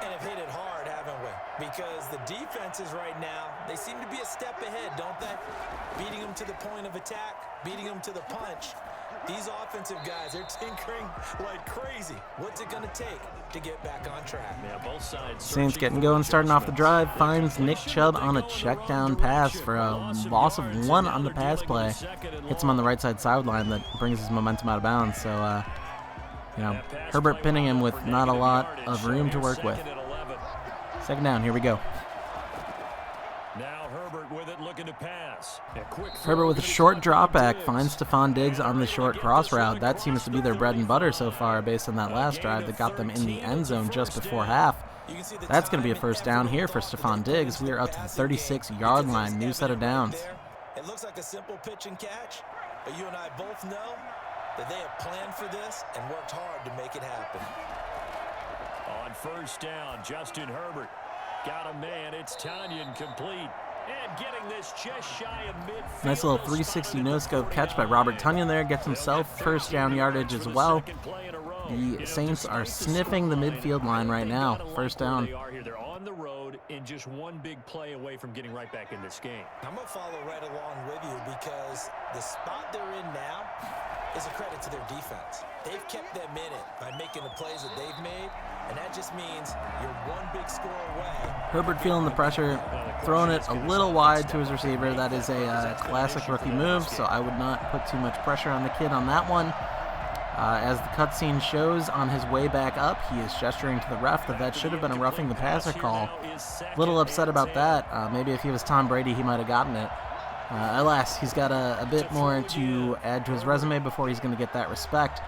And have hit it hard, haven't we? Because the defenses right now, they seem to be a step ahead, don't they? Beating them to the point of attack, beating them to the punch. These offensive guys, they're tinkering like crazy. What's it going to take to get back on track? Yeah, both sides. Saints getting going, starting off the drive, finds Nick Chubb on a check down pass for a loss of 1 on the pass play. Hits him on the right side sideline that brings his momentum out of bounds. So, you know, Herbert pinning him with not a lot of room to work with. 2nd down, here we go. Now Herbert with it, looking to pass. Herbert with a short drop back finds Stephon Diggs on the short cross route. That seems to be their bread and butter so far based on that last drive that got them in the end zone just before half. That's going to be a 1st down here for Stephon Diggs. We are up to the 36-yard line, new set of downs. It looks like a simple pitch and catch, but you and I both know that they have planned for this and worked hard to make it happen. On 1st down, Justin Herbert got a man. It's Tanyan complete. And getting this just shy of midfield. Nice little 360 no-scope catch by Robert Tonyan there. Gets himself 1st down yardage as well. The Saints are sniffing the midfield line right now. 1st down. They're on the road and just one big play away from getting right back in this game. I'm going to follow right along with you because the spot they're in now is a credit to their defense. They've kept them in it by making the plays that they've made, and that just means you're one big score away. Herbert feeling the pressure, throwing it a little wide to his receiver. That is a classic rookie move, so I would not put too much pressure on the kid on that one. As the cutscene shows, on his way back up, he is gesturing to the ref that should have been a roughing the passer call. A little upset about that. Maybe if he was Tom Brady, he might have gotten it. Alas, he's got a bit more to add to his resume before he's going to get that respect.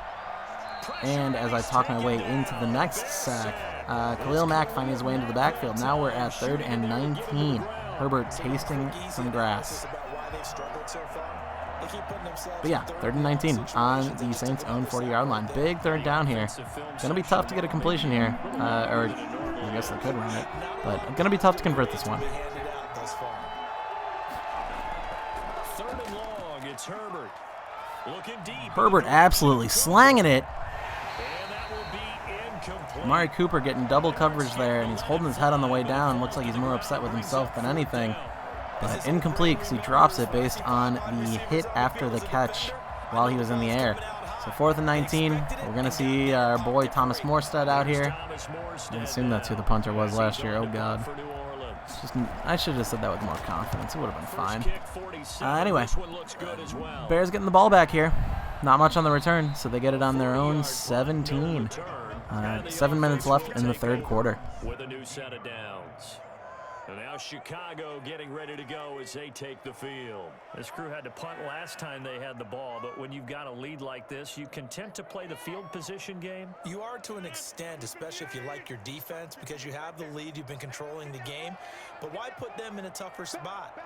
And as I talk my way into the next sack, Khalil Mack finding his way into the backfield. Now we're at 3rd and 19. Herbert tasting some grass. But yeah, 3rd and 19 on the Saints' own 40-yard line. Big 3rd down here. Going to be tough to get a completion here. Or I guess they could run it. But going to be tough to convert this one. 3rd and long, it's Herbert. Looking deep. Herbert absolutely slanging it. Amari Cooper getting double coverage there, and he's holding his head on the way down. Looks like he's more upset with himself than anything. But incomplete because he drops it based on the hit after the catch while he was in the air. So 4th and 19. We're going to see our boy Thomas Morstead out here. I assume that's who the punter was last year. Oh, God. I should have said that with more confidence. It would have been fine. Anyway, Bears getting the ball back here. Not much on the return, so they get it on their own 17. 7 minutes left in the 3rd quarter. With a new set of downs. And now Chicago getting ready to go as they take the field. This crew had to punt last time they had the ball, but when you've got a lead like this, you content to play the field position game? You are to an extent, especially if you like your defense, because you have the lead, you've been controlling the game. But why put them in a tougher spot?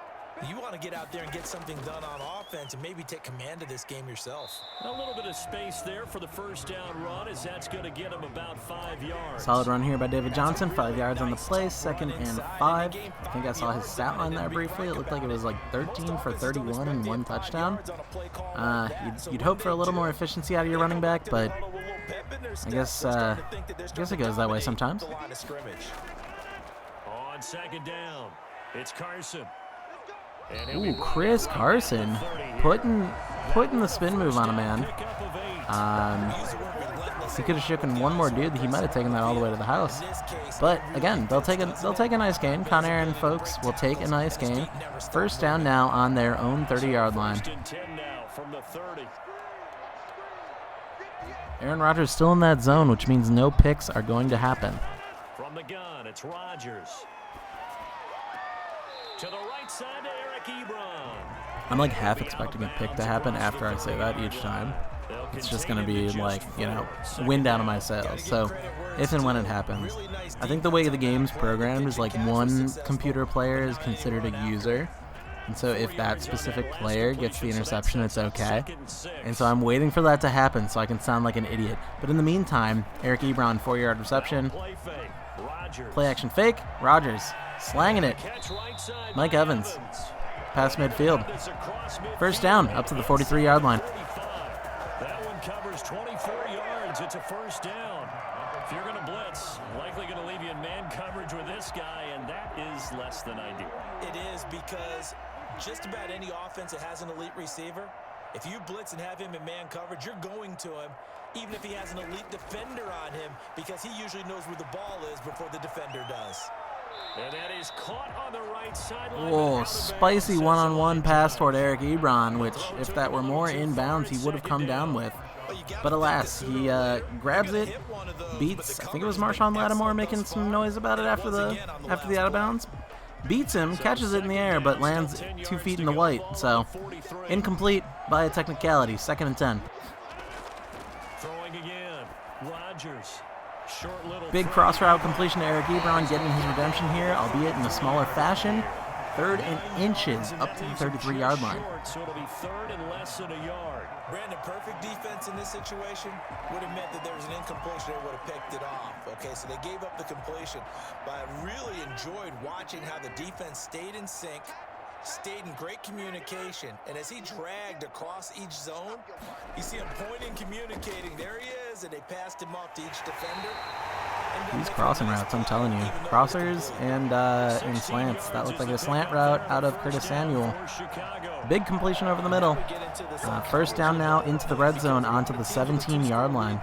You want to get out there and get something done on offense and maybe take command of this game yourself. A little bit of space there for the first down run, as that's going to get him about 5 yards. Solid run here by David Johnson. 5 yards on the play. 2nd and 5. I think I saw his stat line there briefly. It looked like it was like 13 for 31 and 1 touchdown. You'd hope for a little more efficiency out of your running back, but I guess it goes that way sometimes. On 2nd down, it's Carson. Ooh, Chris Carson putting the spin move on a man. He could have shooken one more dude. He might have taken that all the way to the house. But again, they'll take a nice gain. Conair and folks will take a nice gain. First down now on their own 30-yard line. Aaron Rodgers still in that zone, which means no picks are going to happen. From the gun, it's Rodgers. To the right side to Eric Ebron. I'm like half expecting a pick to happen after I say that each time. It's just going to be like, wind out of my sails. So if and when it happens, I think the way the game's programmed is like one computer player is considered a user. And so if that specific player gets the interception, it's okay. And so I'm waiting for that to happen so I can sound like an idiot. But in the meantime, Eric Ebron, 4-yard reception. Play action fake. Rodgers slanging it. Mike Evans. Past midfield. First down, up to the 43-yard line. That one covers 24 yards. It's a first down. If you're going to blitz, likely going to leave you in man coverage with this guy, and that is less than ideal. It is, because just about any offense that has an elite receiver, if you blitz and have him in man coverage, you're going to him, even if he has an elite defender on him, because he usually knows where the ball is before the defender does. And that is caught on the right sideline. Oh, spicy one-on-one pass toward Eric Ebron, which, if that were more inbounds, he would have come down with. But alas, he grabs it, beats, I think it was Marshawn Lattimore making some noise about it after the out of bounds. Beats him, catches it in the air, but lands 2 feet in the white. So, incomplete by a technicality. 2nd and 10. Throwing again. Rodgers. Short little big cross route completion to Eric Ebron, getting his redemption here, albeit in a smaller fashion. 3rd and inches up to the 33-yard line. So it'll be 3rd and less than a yard. Brandon, perfect defense in this situation would have meant that there was an incompletion. They would have picked it off. Okay, so they gave up the completion. But I really enjoyed watching how the defense stayed in sync, stayed in great communication, and as he dragged across each zone, you see him pointing, communicating. There he is, and they passed him off to each defender. These crossing routes, I'm telling you. Crossers and slants. That looked like a slant route out of Curtis Samuel. Big completion over the middle. First down now into the red zone onto the 17-yard line.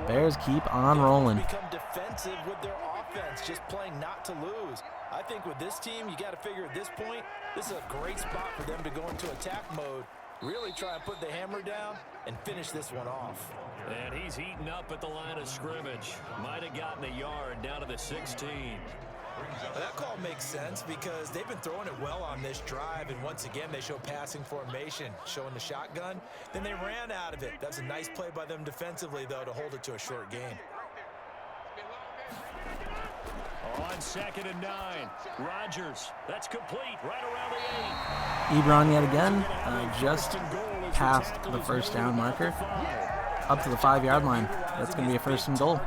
Bears keep on rolling. Become defensive with their offense, just playing not to lose. I think with this team, you got to figure at this point, this is a great spot for them to go into attack mode, really try and put the hammer down and finish this one off. And he's heating up at the line of scrimmage. Might have gotten a yard down to the 16. That call makes sense because they've been throwing it well on this drive, and once again they show passing formation, showing the shotgun. Then they ran out of it. That's a nice play by them defensively, though, to hold it to a short gain. On 2nd and 9, Rodgers. That's complete right around the 8. Ebron yet again, just past the first down marker, up to the 5-yard line. That's going to be a 1st and goal.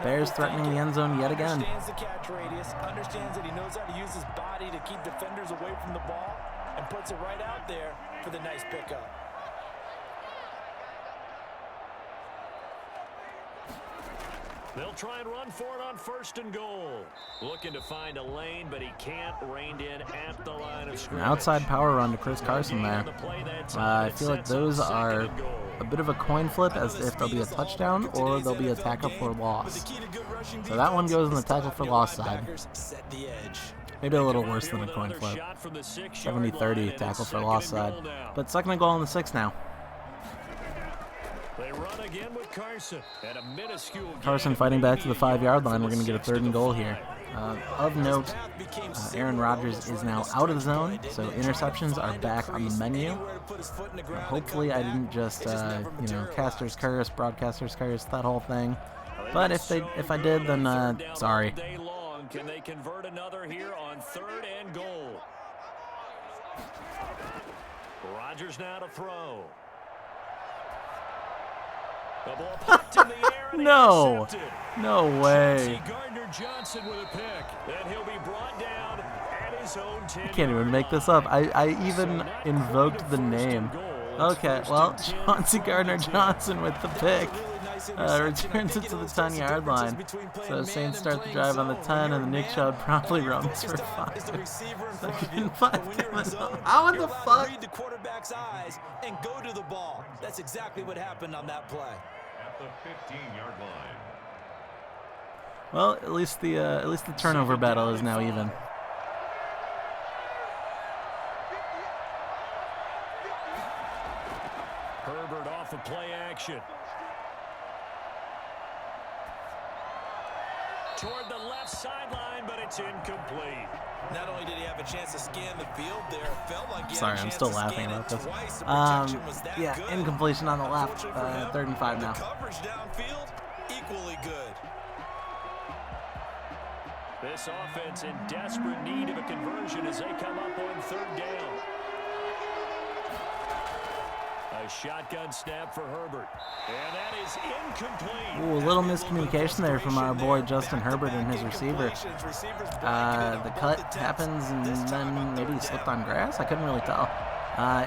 Bears threatening the end zone yet again. Understands the catch radius, understands that he knows how to use his body to keep defenders away from the ball, and puts it right out there for the nice pickup. They'll try and run for it on 1st and goal. Looking to find a lane, but he can't. Reined in at the line of scrimmage. An outside power run to Chris Carson there. I feel like those are a bit of a coin flip, as if there'll be a touchdown or there'll be a tackle for loss. So that one goes on the tackle for loss side. Maybe a little worse than a coin flip. 70-30 tackle for loss side. But 2nd and goal on the 6 now. They run again with Carson. And a minuscule Carson fighting back to the 5-yard line. We're going to get a 3rd and goal here. Of note, Aaron Rodgers is now out of the zone, so interceptions are back on the menu. Hopefully I didn't just, caster's curse, broadcaster's curse, that whole thing. But if I did, then sorry. Can they convert another here on 3rd and goal? Rodgers now to throw. The ball popped in the air and No way. Johnson with a pick, and he'll be brought down at his own 10. I can't even make this up. I even invoked the name. Okay, well, Chauncey Gardner-Johnson with the pick. Returns it to the 10-yard line. So Saints start the drive on the 10, and the Nick Chubb promptly runs for 5. How in the fuck? Read the quarterback's eyes and go to the ball. That's exactly what happened on that play. At the 15-yard line. Well, at least the turnover battle is now even. Herbert off of play action. Toward the left sideline, but it's incomplete. Not only did he have a chance to scan the field there, it felt like he Sorry, had a I'm chance still to laughing scan about it this. twice. The protection was that Yeah, good. incompletion on the left. Unfortunately for him, 3rd and 5 now. The coverage downfield, equally good. This offense in desperate need of a conversion as they come up on 3rd down. A shotgun snap for Herbert. And that is incomplete. Ooh, a little miscommunication there from our boy Justin Herbert and his receiver. The cut happens and then maybe he slipped on grass? I couldn't really tell.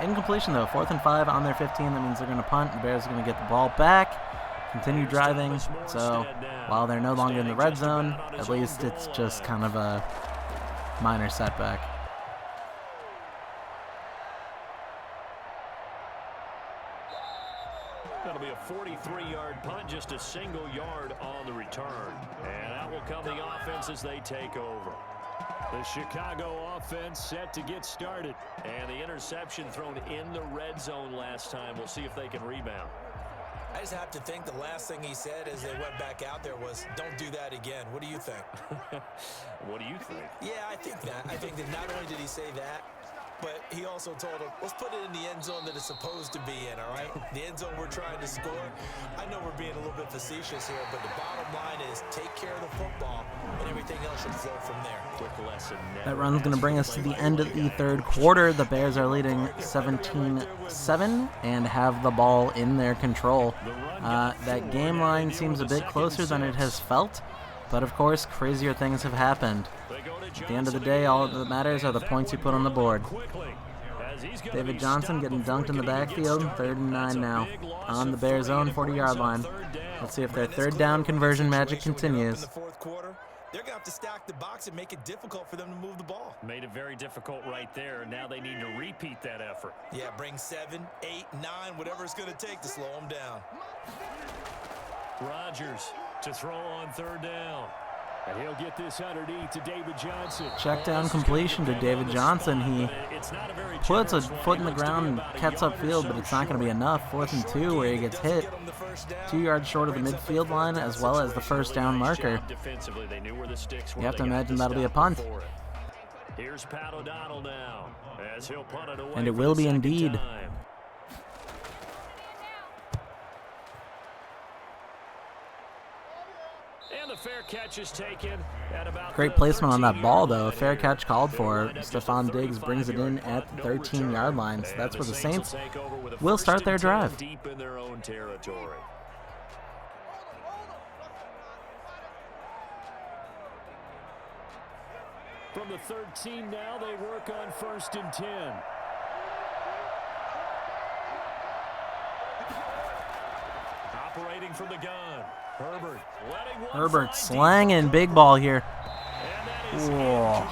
Incompletion though, 4th and 5 on their 15. That means they're going to punt. The Bears are going to get the ball back. Continue driving. So while they're no longer in the red zone, at least it's just kind of a minor setback. That'll be a 43-yard punt, just a single yard on the return. And out will come the offense as they take over. The Chicago offense set to get started. And the interception thrown in the red zone last time. We'll see if they can rebound. I just have to think the last thing he said as they went back out there was, don't do that again. What do you think? What do you think? Yeah, I think that. I think that not only did he say that, but he also told him, let's put it in the end zone that it's supposed to be in, all right? The end zone we're trying to score. I know we're being a little bit facetious here, but the bottom line is take care of the football, and everything else should flow from there. Quick lesson. That run's going to bring us to the end of the 3rd quarter. The Bears are leading 17-7 and have the ball in their control. That game line seems a bit closer than it has felt, but of course, crazier things have happened. At the end of the day, all that matters are the points you put on the board. David Johnson getting dunked in the backfield. 3rd and 9 now on the Bears' own 40-yard line. Let's see if their 3rd down conversion magic continues. They're going to have to stack the box and make it difficult for them to move the ball. Made it very difficult right there. Now they need to repeat that effort. Yeah, bring 7, 8, 9, whatever it's going to take to slow them down. Rodgers to throw on 3rd down. And he'll get this underneath to David Johnson. Check down completion to David Johnson. He puts a foot in the ground and cuts upfield, but it's not going to be enough. 4th and 2 where he gets hit 2 yards short of the midfield line as well as the 1st down marker. You have to imagine that'll be a punt. Here's Pat O'Donnell now as he'll punt it away. And it will be indeed. And the fair catch is taken at about Great placement on that ball, though. A fair catch called for. Stephon Diggs brings it in at the 13-yard line. So that's where the Saints will start their drive. Deep in their own territory. From the 13 now, they work on 1st and 10. Operating from the gun. Herbert slanging big ball here. Whoa.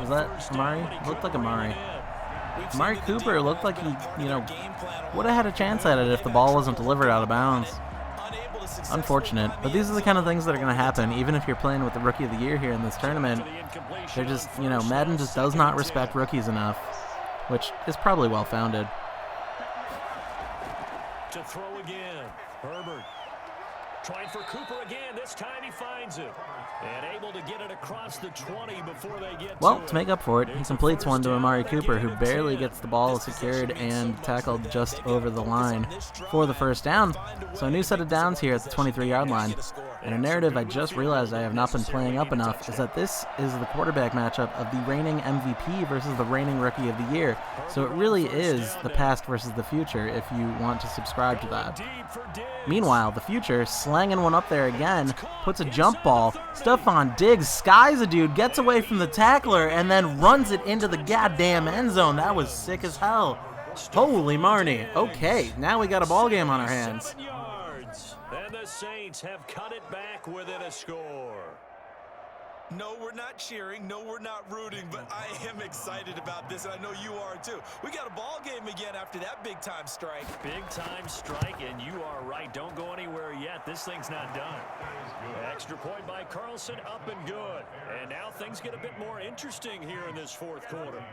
Was that Amari? Looked like Amari. Amari Cooper looked like he, would have had a chance at it if the ball wasn't delivered out of bounds. Unfortunate. But these are the kind of things that are going to happen, even if you're playing with the Rookie of the Year here in this tournament. They're just, Madden just does not respect rookies enough, which is probably well-founded. To throw again. Herbert. Trying for Cooper again. This time he finds it. And able to get it across the 20 before they get to make up for it, he completes one to Amari Cooper, who barely gets the ball secured and tackled just over the line for the first down. So a new set of downs here at the 23-yard line. And a narrative I just realized I have not been playing up enough is that this is the quarterback matchup of the reigning MVP versus the reigning Rookie of the Year. So it really is the past versus the future if you want to subscribe to that. Meanwhile, the future, slanging one up there again, puts a jump ball. Stephon Diggs skies a dude, gets away from the tackler, and then runs it into the goddamn end zone. That was sick as hell. Holy Marnie. Okay, now we got a ball game on our hands. And the Saints have cut it back within a score. No, we're not cheering. No, we're not rooting, but I am excited about this, and I know you are too. We got a ball game again after that big-time strike. Big-time strike, and you are right. Don't go anywhere yet. This thing's not done. Extra point by Carlson, up and good. And now things get a bit more interesting here in this fourth quarter.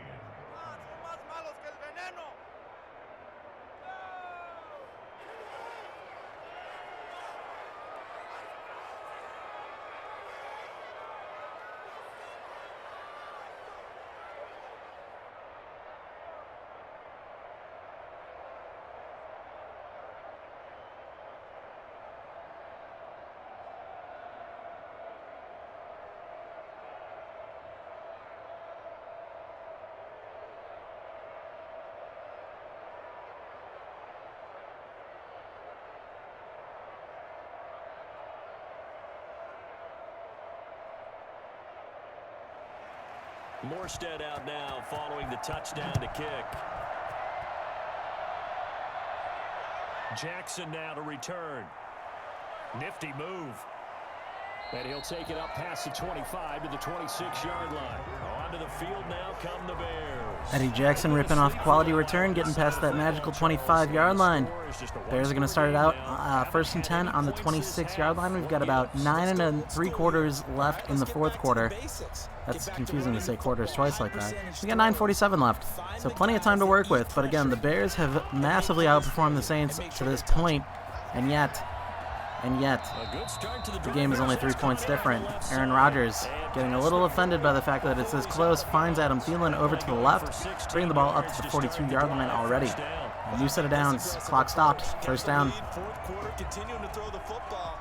Morstead out now following the touchdown to kick. Jackson now to return. Nifty move. And he'll take it up past the 25 to the 26-yard line. Onto the field now come the Bears. Eddie Jackson ripping off quality return, getting past that magical 25-yard line. Bears are going to start it out first and 10 on the 26-yard line. We've got about 9 3/4 left in the fourth quarter. That's confusing to say quarters twice like that. We got 9:47 left, so plenty of time to work with. But again, the Bears have massively outperformed the Saints to this point, and yet, the game is only 3 points different. Aaron Rodgers getting a little offended by the fact that it's this close, finds Adam Thielen over to the left, bringing the ball up to the 42-yard line already. A new set of downs, clock stopped, first down. Continuing to throw the football.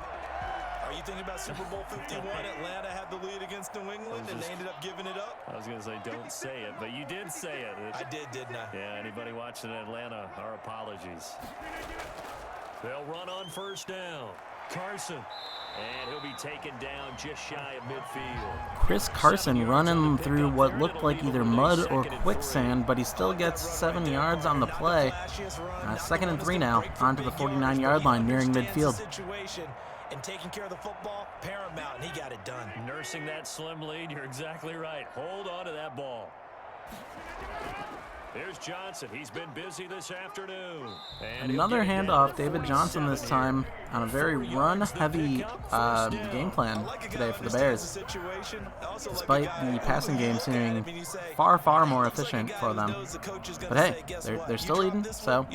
Are you thinking about Super Bowl 51? Atlanta had the lead against New England, and they ended up giving it up. I was going to say, don't say it, but you did say it. I did, didn't I? Yeah, anybody watching Atlanta, our apologies. They'll run on first down. Carson, and he'll be taken down just shy of midfield. Chris Carson running through what looked like either mud or quicksand, but he still gets 7 yards on the play. Second and 3 now, onto the 49-yard line, nearing midfield. And taking care of the football, paramount, and he got it done. Nursing that slim lead, you're exactly right. Hold on to that ball. There's Johnson. He's been busy this afternoon. And another handoff, David Johnson this time on a very run-heavy game plan today for the Bears. Despite the passing game seeming far, far more efficient for them. But hey, they're still leading, so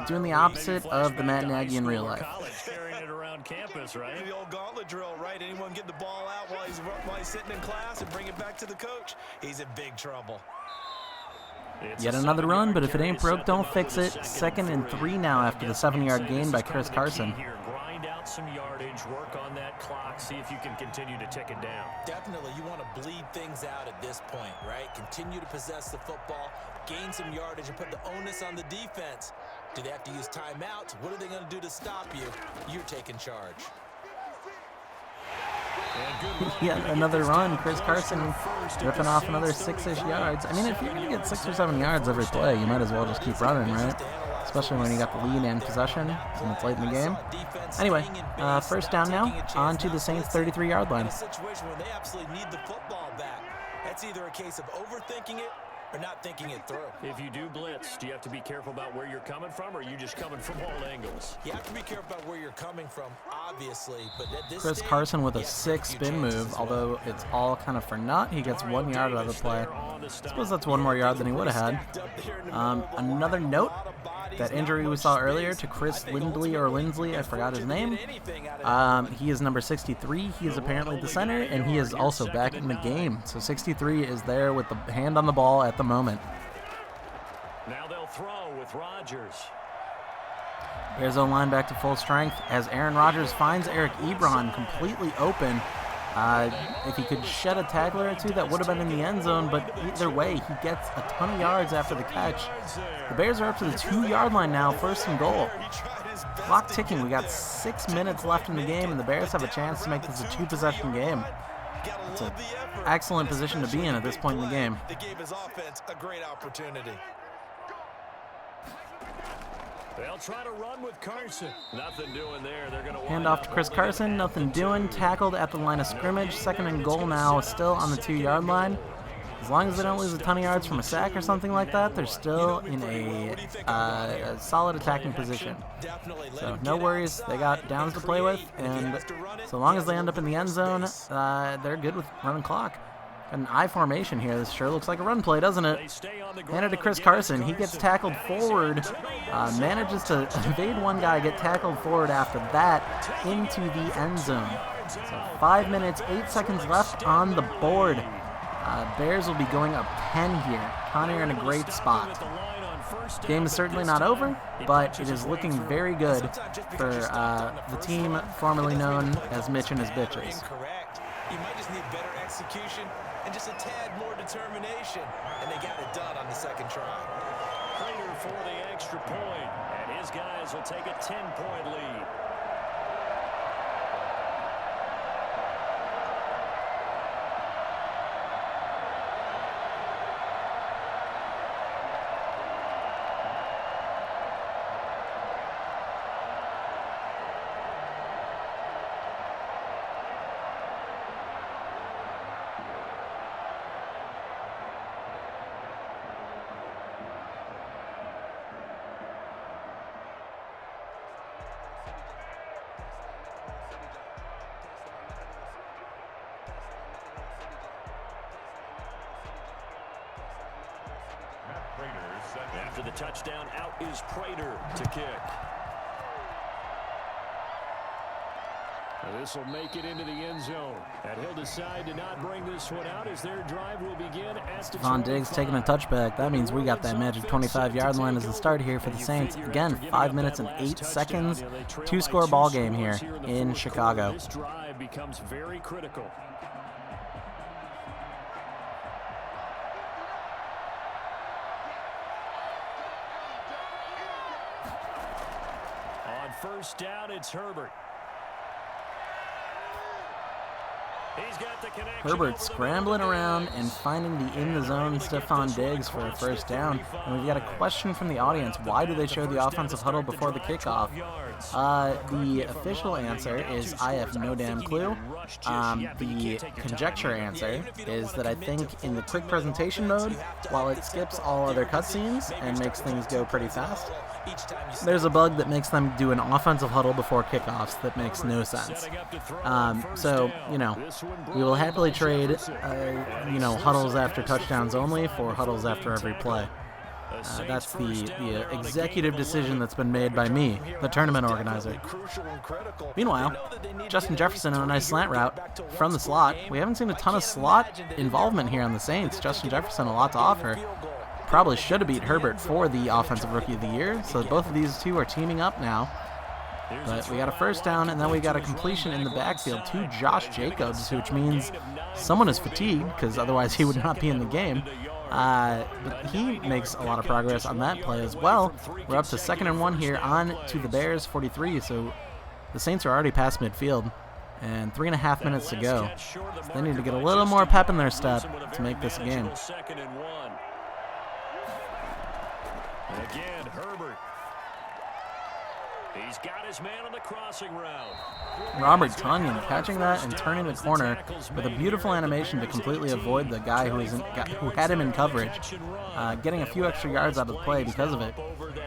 doing the opposite of the Matt Nagy in real life. Carrying it around campus, right? The old gauntlet drill, right? Anyone get the ball out while he's sitting in class and bring it back to the coach? He's in big trouble. Yet another run, but if it ain't broke, don't fix it. Second and 3 now after the 7-yard gain by Chris Carson. Grind out some yardage, work on that clock, see if you can continue to tick it down. Definitely, you want to bleed things out at this point, right? Continue to possess the football, gain some yardage, and put the onus on the defense. Do they have to use timeouts? What are they going to do to stop you? You're taking charge. Yet another run. Chris Carson ripping off another 6-ish yards. I mean, if you're going to get 6 or 7 yards every play, you might as well just keep running, right? Especially when you got the lead and possession and it's late in the game. Anyway, first down now, on to the Saints' 33-yard line. In a situation where they absolutely need the football back, that's either a case of overthinking it or not thinking it through. If you do blitz, do you have to be careful about where you're coming from, or are you just coming from all angles? You have to be careful about where you're coming from, obviously. But at this Chris Carson with a sick spin move, although it's all kind of for naught. He gets 1 yard out of the play. I suppose that's 1 more yard than he would have had. Another note, that injury we saw earlier to Chris Lindley, I forgot his name. He is number 63. He is apparently the center, and he is also back in the game. So 63 is there with the hand on the ball at the moment. Now they'll throw with Rodgers. Bears O-line back to full strength as Aaron Rodgers finds Eric Ebron completely open. If he could shed a tackler or two, that would have been in the end zone, but either way, he gets a ton of yards after the catch. The Bears are up to the 2-yard line now, first and goal. Clock ticking. We got 6 minutes left in the game, and the Bears have a chance to make this a 2-possession game. It's an excellent position to be in at this point in the game. They gave his offense a great opportunity. They'll try to run with Carson. Nothing doing there. They're going to hand off to Chris Carson. Nothing doing. Tackled at the line of scrimmage. Second and goal now, still on the 2-yard line. As long as they don't lose a ton of yards from a sack or something like that, they're still in a solid attacking position. So no worries. They got downs to play with, and so long as they end up in the end zone, they're good with running clock. An I formation here. This sure looks like a run play, doesn't it? Handed to Chris Carson. He gets tackled forward, manages to evade one guy, get tackled forward after that into the end zone. So 5 minutes, 8 seconds left on the board. Bears will be going up 10 here. Conair in a great spot. Game is certainly not over, but it is looking very good for the team formerly known as Mitch and his bitches. You might just need better execution and just a tad more determination, and they got it done on the second try. Prater for the extra point, and his guys will take a 10-point lead. After the touchdown, out is Prater to kick. This will make it into the end zone. And he'll decide to not bring this one out as their drive will begin at the Von Diggs taking a touchback. That means we got that magic 25-yard line as the start here for the Saints. Again, 5 minutes and 8 seconds. 2-score ball game here in Chicago. This drive becomes very critical. On first down, it's Herbert. He's got the connection. Herbert scrambling around and finding the in-the-zone Stephon Diggs for a first down. And we've got a question from the audience. Why do they show the offensive huddle before the kickoff? The official answer is I have no damn clue. The conjecture answer is that I think in the quick presentation mode, while it skips all other cutscenes and makes things go pretty fast, there's a bug that makes them do an offensive huddle before kickoffs that makes no sense. So, you know, we will happily trade, huddles after touchdowns only for huddles after every play. That's the executive decision that's been made by me, the tournament organizer. Meanwhile, Justin Jefferson on a nice slant route from the slot. We haven't seen a ton of slot involvement here on the Saints. Justin Jefferson, a lot to offer. Probably should have beat Herbert for the Offensive Rookie of the Year, so both of these two are teaming up now. But we got a first down, and then we got a completion in the backfield to Josh Jacobs, which means someone is fatigued, because otherwise he would not be in the game. But he makes a lot of progress on that play as well. We're up to 2nd and 1 here on to the Bears 43, so the Saints are already past midfield, and 3.5 minutes to go. So they need to get a little more pep in their step to make this a game. And again, Herbert. He's got his man on the crossing route. Robert Tonyan catching that and turning the corner with a beautiful animation to completely avoid the guy who had him in coverage, getting a few extra yards out of the play because of it.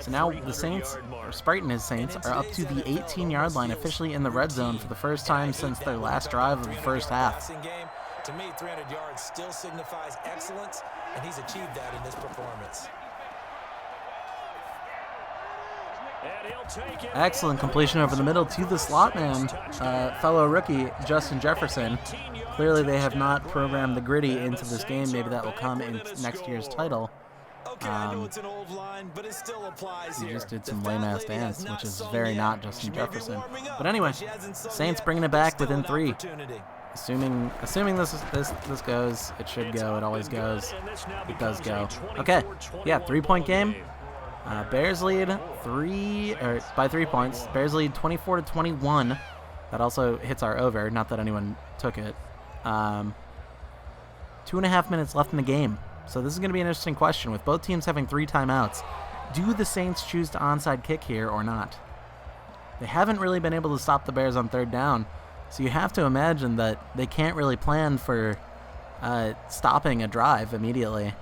So now the Saints, or Sprite and his Saints, are up to the 18-yard line, officially in the red zone for the first time since their last drive of the first half. To me, 300 yards still signifies excellence, and he's achieved that in this performance. Excellent completion over the middle to the slot man, fellow rookie Justin Jefferson. Clearly they have not programmed the gritty into this game. Maybe that will come in next year's title. Okay, I know it's an old line, but it still applies here. He just did some lame-ass dance, which is very not Justin Jefferson. But anyway, Saints bringing it back within 3. Assuming this goes, it should go. It always goes. It does go. Okay, yeah, 3-point game. Bears lead by 3 points. Bears lead 24-21. That also hits our over. Not that anyone took it. 2.5 minutes left in the game. So this is going to be an interesting question. With both teams having 3 timeouts, do the Saints choose to onside kick here or not? They haven't really been able to stop the Bears on 3rd down. So you have to imagine that they can't really plan for stopping a drive immediately.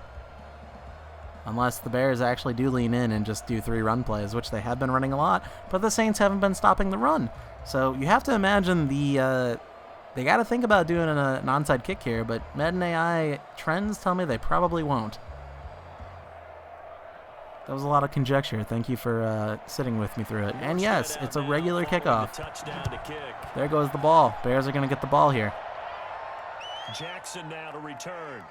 Unless the Bears actually do lean in and just do 3 run plays, which they have been running a lot. But the Saints haven't been stopping the run. So you have to imagine they got to think about doing an onside kick here, but Madden AI trends tell me they probably won't. That was a lot of conjecture. Thank you for sitting with me through it. And yes, it's a regular kickoff. There goes the ball. Bears are going to get the ball here. Jackson now to return.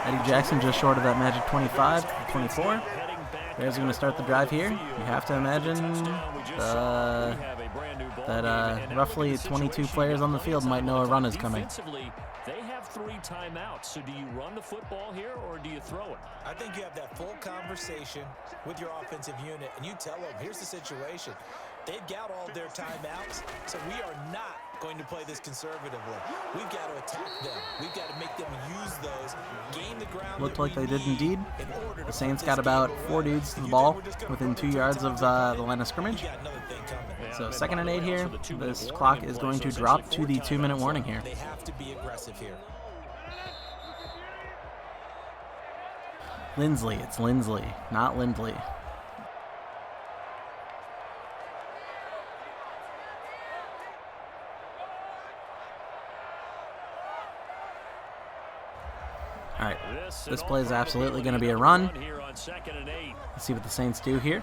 Eddie Jackson just short of that magic 25, 24. Bears are going to start the drive here. You have to imagine that roughly 22 players on the field might know a run is coming. They have 3 timeouts, so do you run the football here or do you throw it? I think you have that full conversation with your offensive unit, and you tell them, here's the situation. They've got all their timeouts, so we are not going to play this conservatively. We've got to attack them. We've got to make them use those, gain the ground. Looked like they did indeed. The Saints got about 4 dudes to the ball within 2 yards of the line of scrimmage. So 2nd and 8 here. This clock is going to drop to the 2-minute warning here. They have to be aggressive here. Lindsley. It's Lindsley, not Lindley. All right, this play is absolutely going to be a run. Let's see what the Saints do here.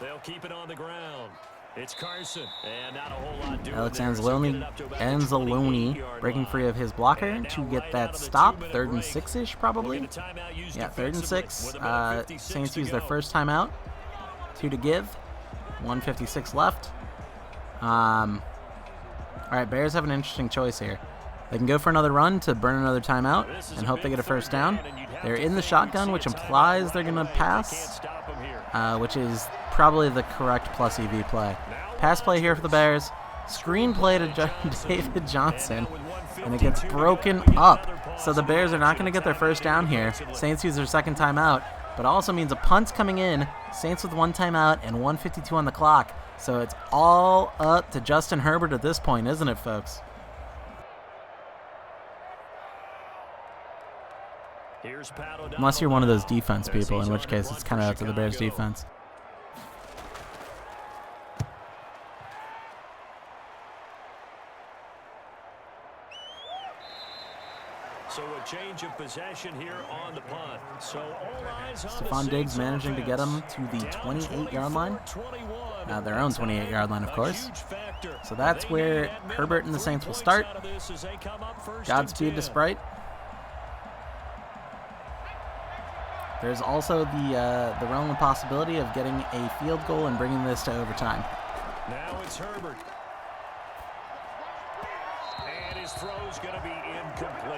They'll keep it on the ground. It's Carson, and not a whole lot doing Alex there. Anzalone breaking free of his blocker to get that stop. 3rd and 6-ish probably. Yeah, 3rd and 6. Saints use their first timeout. 2 to give. 1:56 left. All right, Bears have an interesting choice here. They can go for another run to burn another timeout and hope they get a first down. They're in the shotgun, which implies they're going to pass, which is probably the correct plus EV play. Pass play here for the Bears. Screen play to David Johnson, and it gets broken up. So the Bears are not going to get their first down here. Saints use their 2nd timeout, but also means a punt's coming in. Saints with 1 timeout and 1:52 on the clock. So it's all up to Justin Herbert at this point, isn't it, folks? Unless you're one of those defense people, in which case it's kind of up to the Bears defense. So a change of possession here on the punt. So all eyes on Stephon Diggs managing to get him to the 28-yard line. Their own 28-yard line, of course. So that's where Herbert and the Saints will start. Godspeed to Sprite. There's also the realm of possibility of getting a field goal and bringing this to overtime. Now it's Herbert. And his throw's going to be incomplete.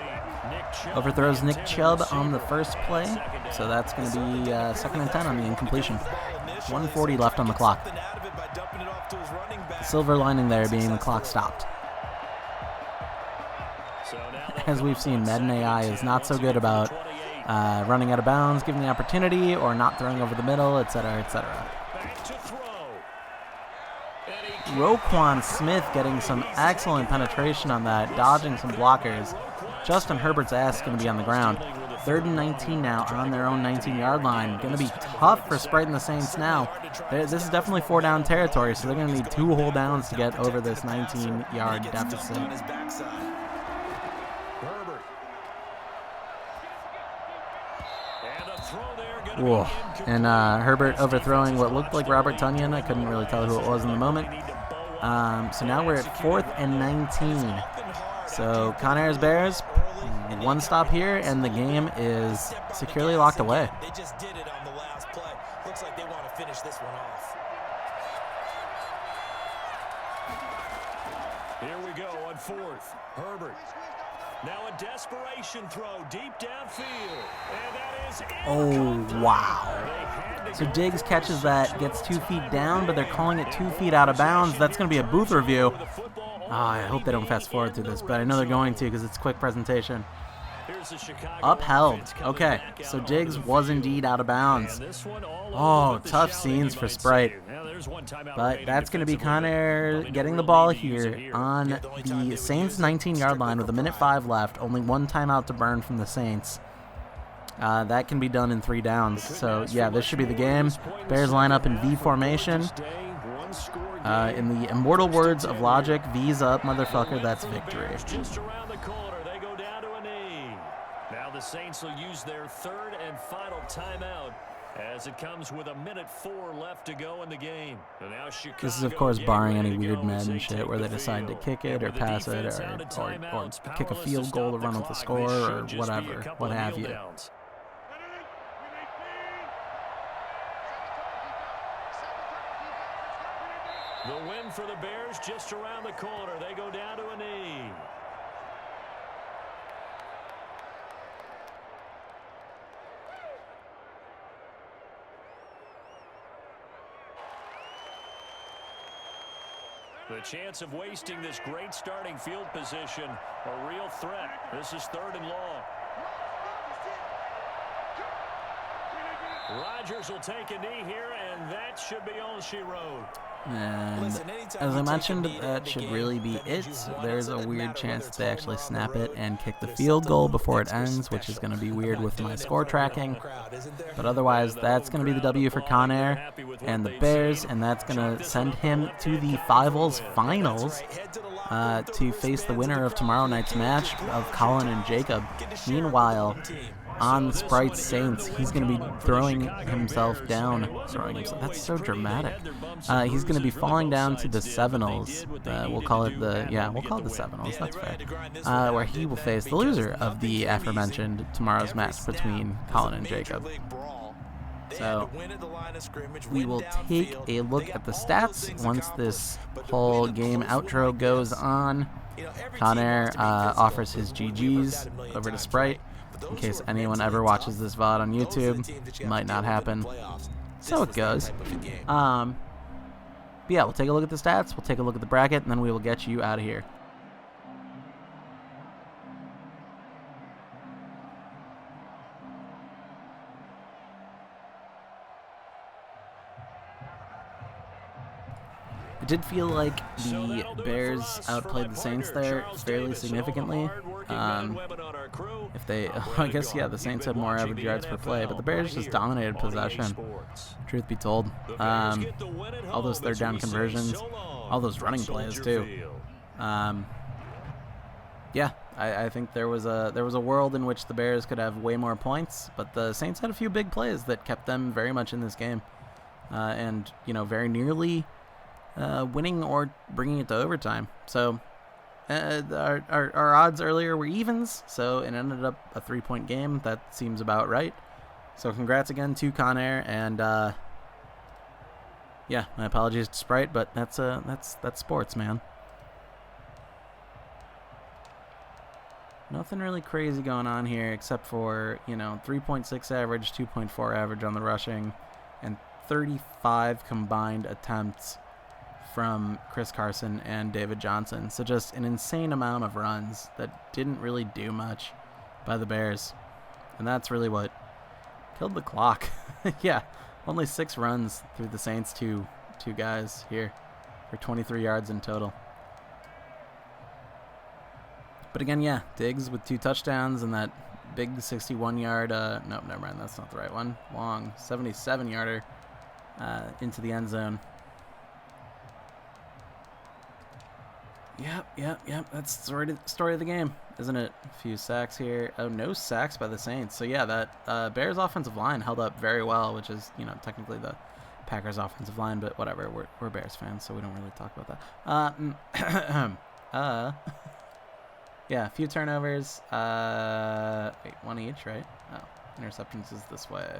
Overthrows Nick Chubb on the first play, so that's going to be 2nd and 10 on the incompletion. 1:40 left on the clock. The silver lining there being the clock stopped. As we've seen, Madden AI is not so good about running out of bounds, giving the opportunity, or not throwing over the middle, etc., etc. Roquan Smith getting some excellent penetration on that, dodging some blockers. Justin Herbert's ass is going to be on the ground. 3rd and 19 now on their own 19-yard line. Going to be tough for Sprite and the Saints now. This is definitely 4-down territory, so they're going to need 2 whole downs to get over this 19-yard deficit. Whoa. And Herbert overthrowing what looked like Robert Tonyan. I couldn't really tell who it was in the moment. So now we're at 4th and 19. So Conair's Bears, one stop here, and the game is securely locked away. They just did it on the last play. Looks like they want to finish this one off. Here we go on 4th. Herbert. Now a desperation throw deep downfield. And that is Oh, wow. So Diggs catches that, gets 2 feet down, but they're calling it 2 feet out of bounds. That's going to be a booth review. Oh, I hope they don't fast forward through this, but I know they're going to because it's quick presentation. Upheld. Okay, so Diggs was indeed out of bounds. Oh, tough scenes for Sprite. But that's going to be Conair getting the ball here on the Saints' 19-yard line with 1:05 left. Only one timeout to burn from the Saints. That can be done in 3 downs. So, yeah, this should be the game. Bears line up in V formation. In the immortal words of Logic, V's up, motherfucker, that's victory. Just around the corner, they go down to a knee. Now the Saints will use their 3rd and final timeout as it comes with 1:04 left to go in the game. And now Chicago, this is, of course, barring any weird Madden shit where they decide to kick it or pass it or kick a field goal to run up the score or whatever, what have you. The win for the Bears just around the corner. They go down to a knee. The chance of wasting this great starting field position, a real threat. This is 3rd and long. Rodgers will take a knee here, and that should be all she wrote. And as I mentioned, that should really be it. There's a weird chance that they actually snap it and kick the field goal before it ends, which is going to be weird with my score tracking. But otherwise, that's going to be the W for Conair and the Bears, and that's going to send him to the Fivals Finals to face the winner of tomorrow night's match of Colin and Jacob. Meanwhile, on Sprite's Saints, he's going to be throwing himself down. That's so dramatic. He's going to be falling down to the Seminoles. We'll call it the Seminoles. That's fair. Where he will face the loser of the aforementioned tomorrow's match between Colin and Jacob. So we will take a look at the stats once this whole game outro goes on. Conair offers his GGs over to Sprite. In case anyone ever watches this VOD on YouTube, it might not happen. So it goes. But yeah, we'll take a look at the stats, we'll take a look at the bracket, and then we will get you out of here. It did feel like the Bears outplayed the Saints there fairly significantly. I guess, yeah, the Saints had more average yards per play, but the Bears just dominated possession, truth be told. All those 3rd down conversions, all those running plays too. Yeah, I think there was a world in which the Bears could have way more points, but the Saints had a few big plays that kept them very much in this game, and very nearly winning or bringing it to overtime. So our odds earlier were evens, so it ended up a 3-point game. That seems about right. So congrats again to Conair, and yeah, my apologies to Sprite, but that's sports, man. Nothing really crazy going on here except for 3.6 average, 2.4 average on the rushing, and 35 combined attempts from Chris Carson and David Johnson. So just an insane amount of runs that didn't really do much by the Bears. And that's really what killed the clock. Yeah, only 6 runs through the Saints' two guys here for 23 yards in total. But again, yeah, Diggs with 2 touchdowns and that big 61-yard, nope, never mind, that's not the right one. Long 77-yarder into the end zone. Yep. That's the story of the game. Isn't it a few sacks here? Oh, no sacks by the Saints. So yeah, that Bears offensive line held up very well, which is, technically the Packers offensive line, but whatever. We're Bears fans, so we don't really talk about that. Yeah, a few turnovers. Wait, one each, right? Oh, interceptions is this way.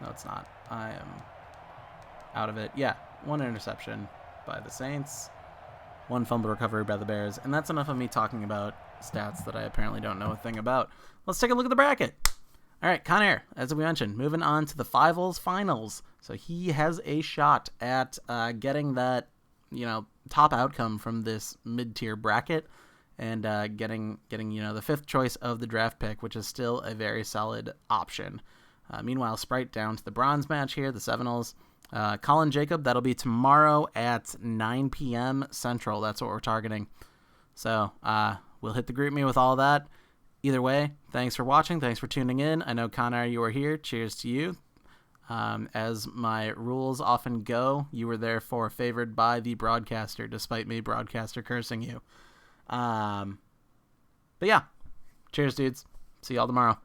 No, it's not. I am out of it. Yeah, one interception by the Saints, one fumble recovery by the Bears, and that's enough of me talking about stats that I apparently don't know a thing about. Let's take a look at the bracket. All right, Conair, as we mentioned, moving on to the Five-Holes Finals. So he has a shot at getting that, top outcome from this mid-tier bracket and getting the fifth choice of the draft pick, which is still a very solid option. Meanwhile, Sprite down to the bronze match here, the Seminoles. Colin Jacob, that'll be tomorrow at 9 p.m. Central. That's what we're targeting. So we'll hit the group me with all that. Either way, thanks for watching. Thanks for tuning in. I know, Conair, you were here. Cheers to you. As my rules often go, you were therefore favored by the broadcaster, despite me broadcaster cursing you. But yeah, cheers, dudes. See y'all tomorrow.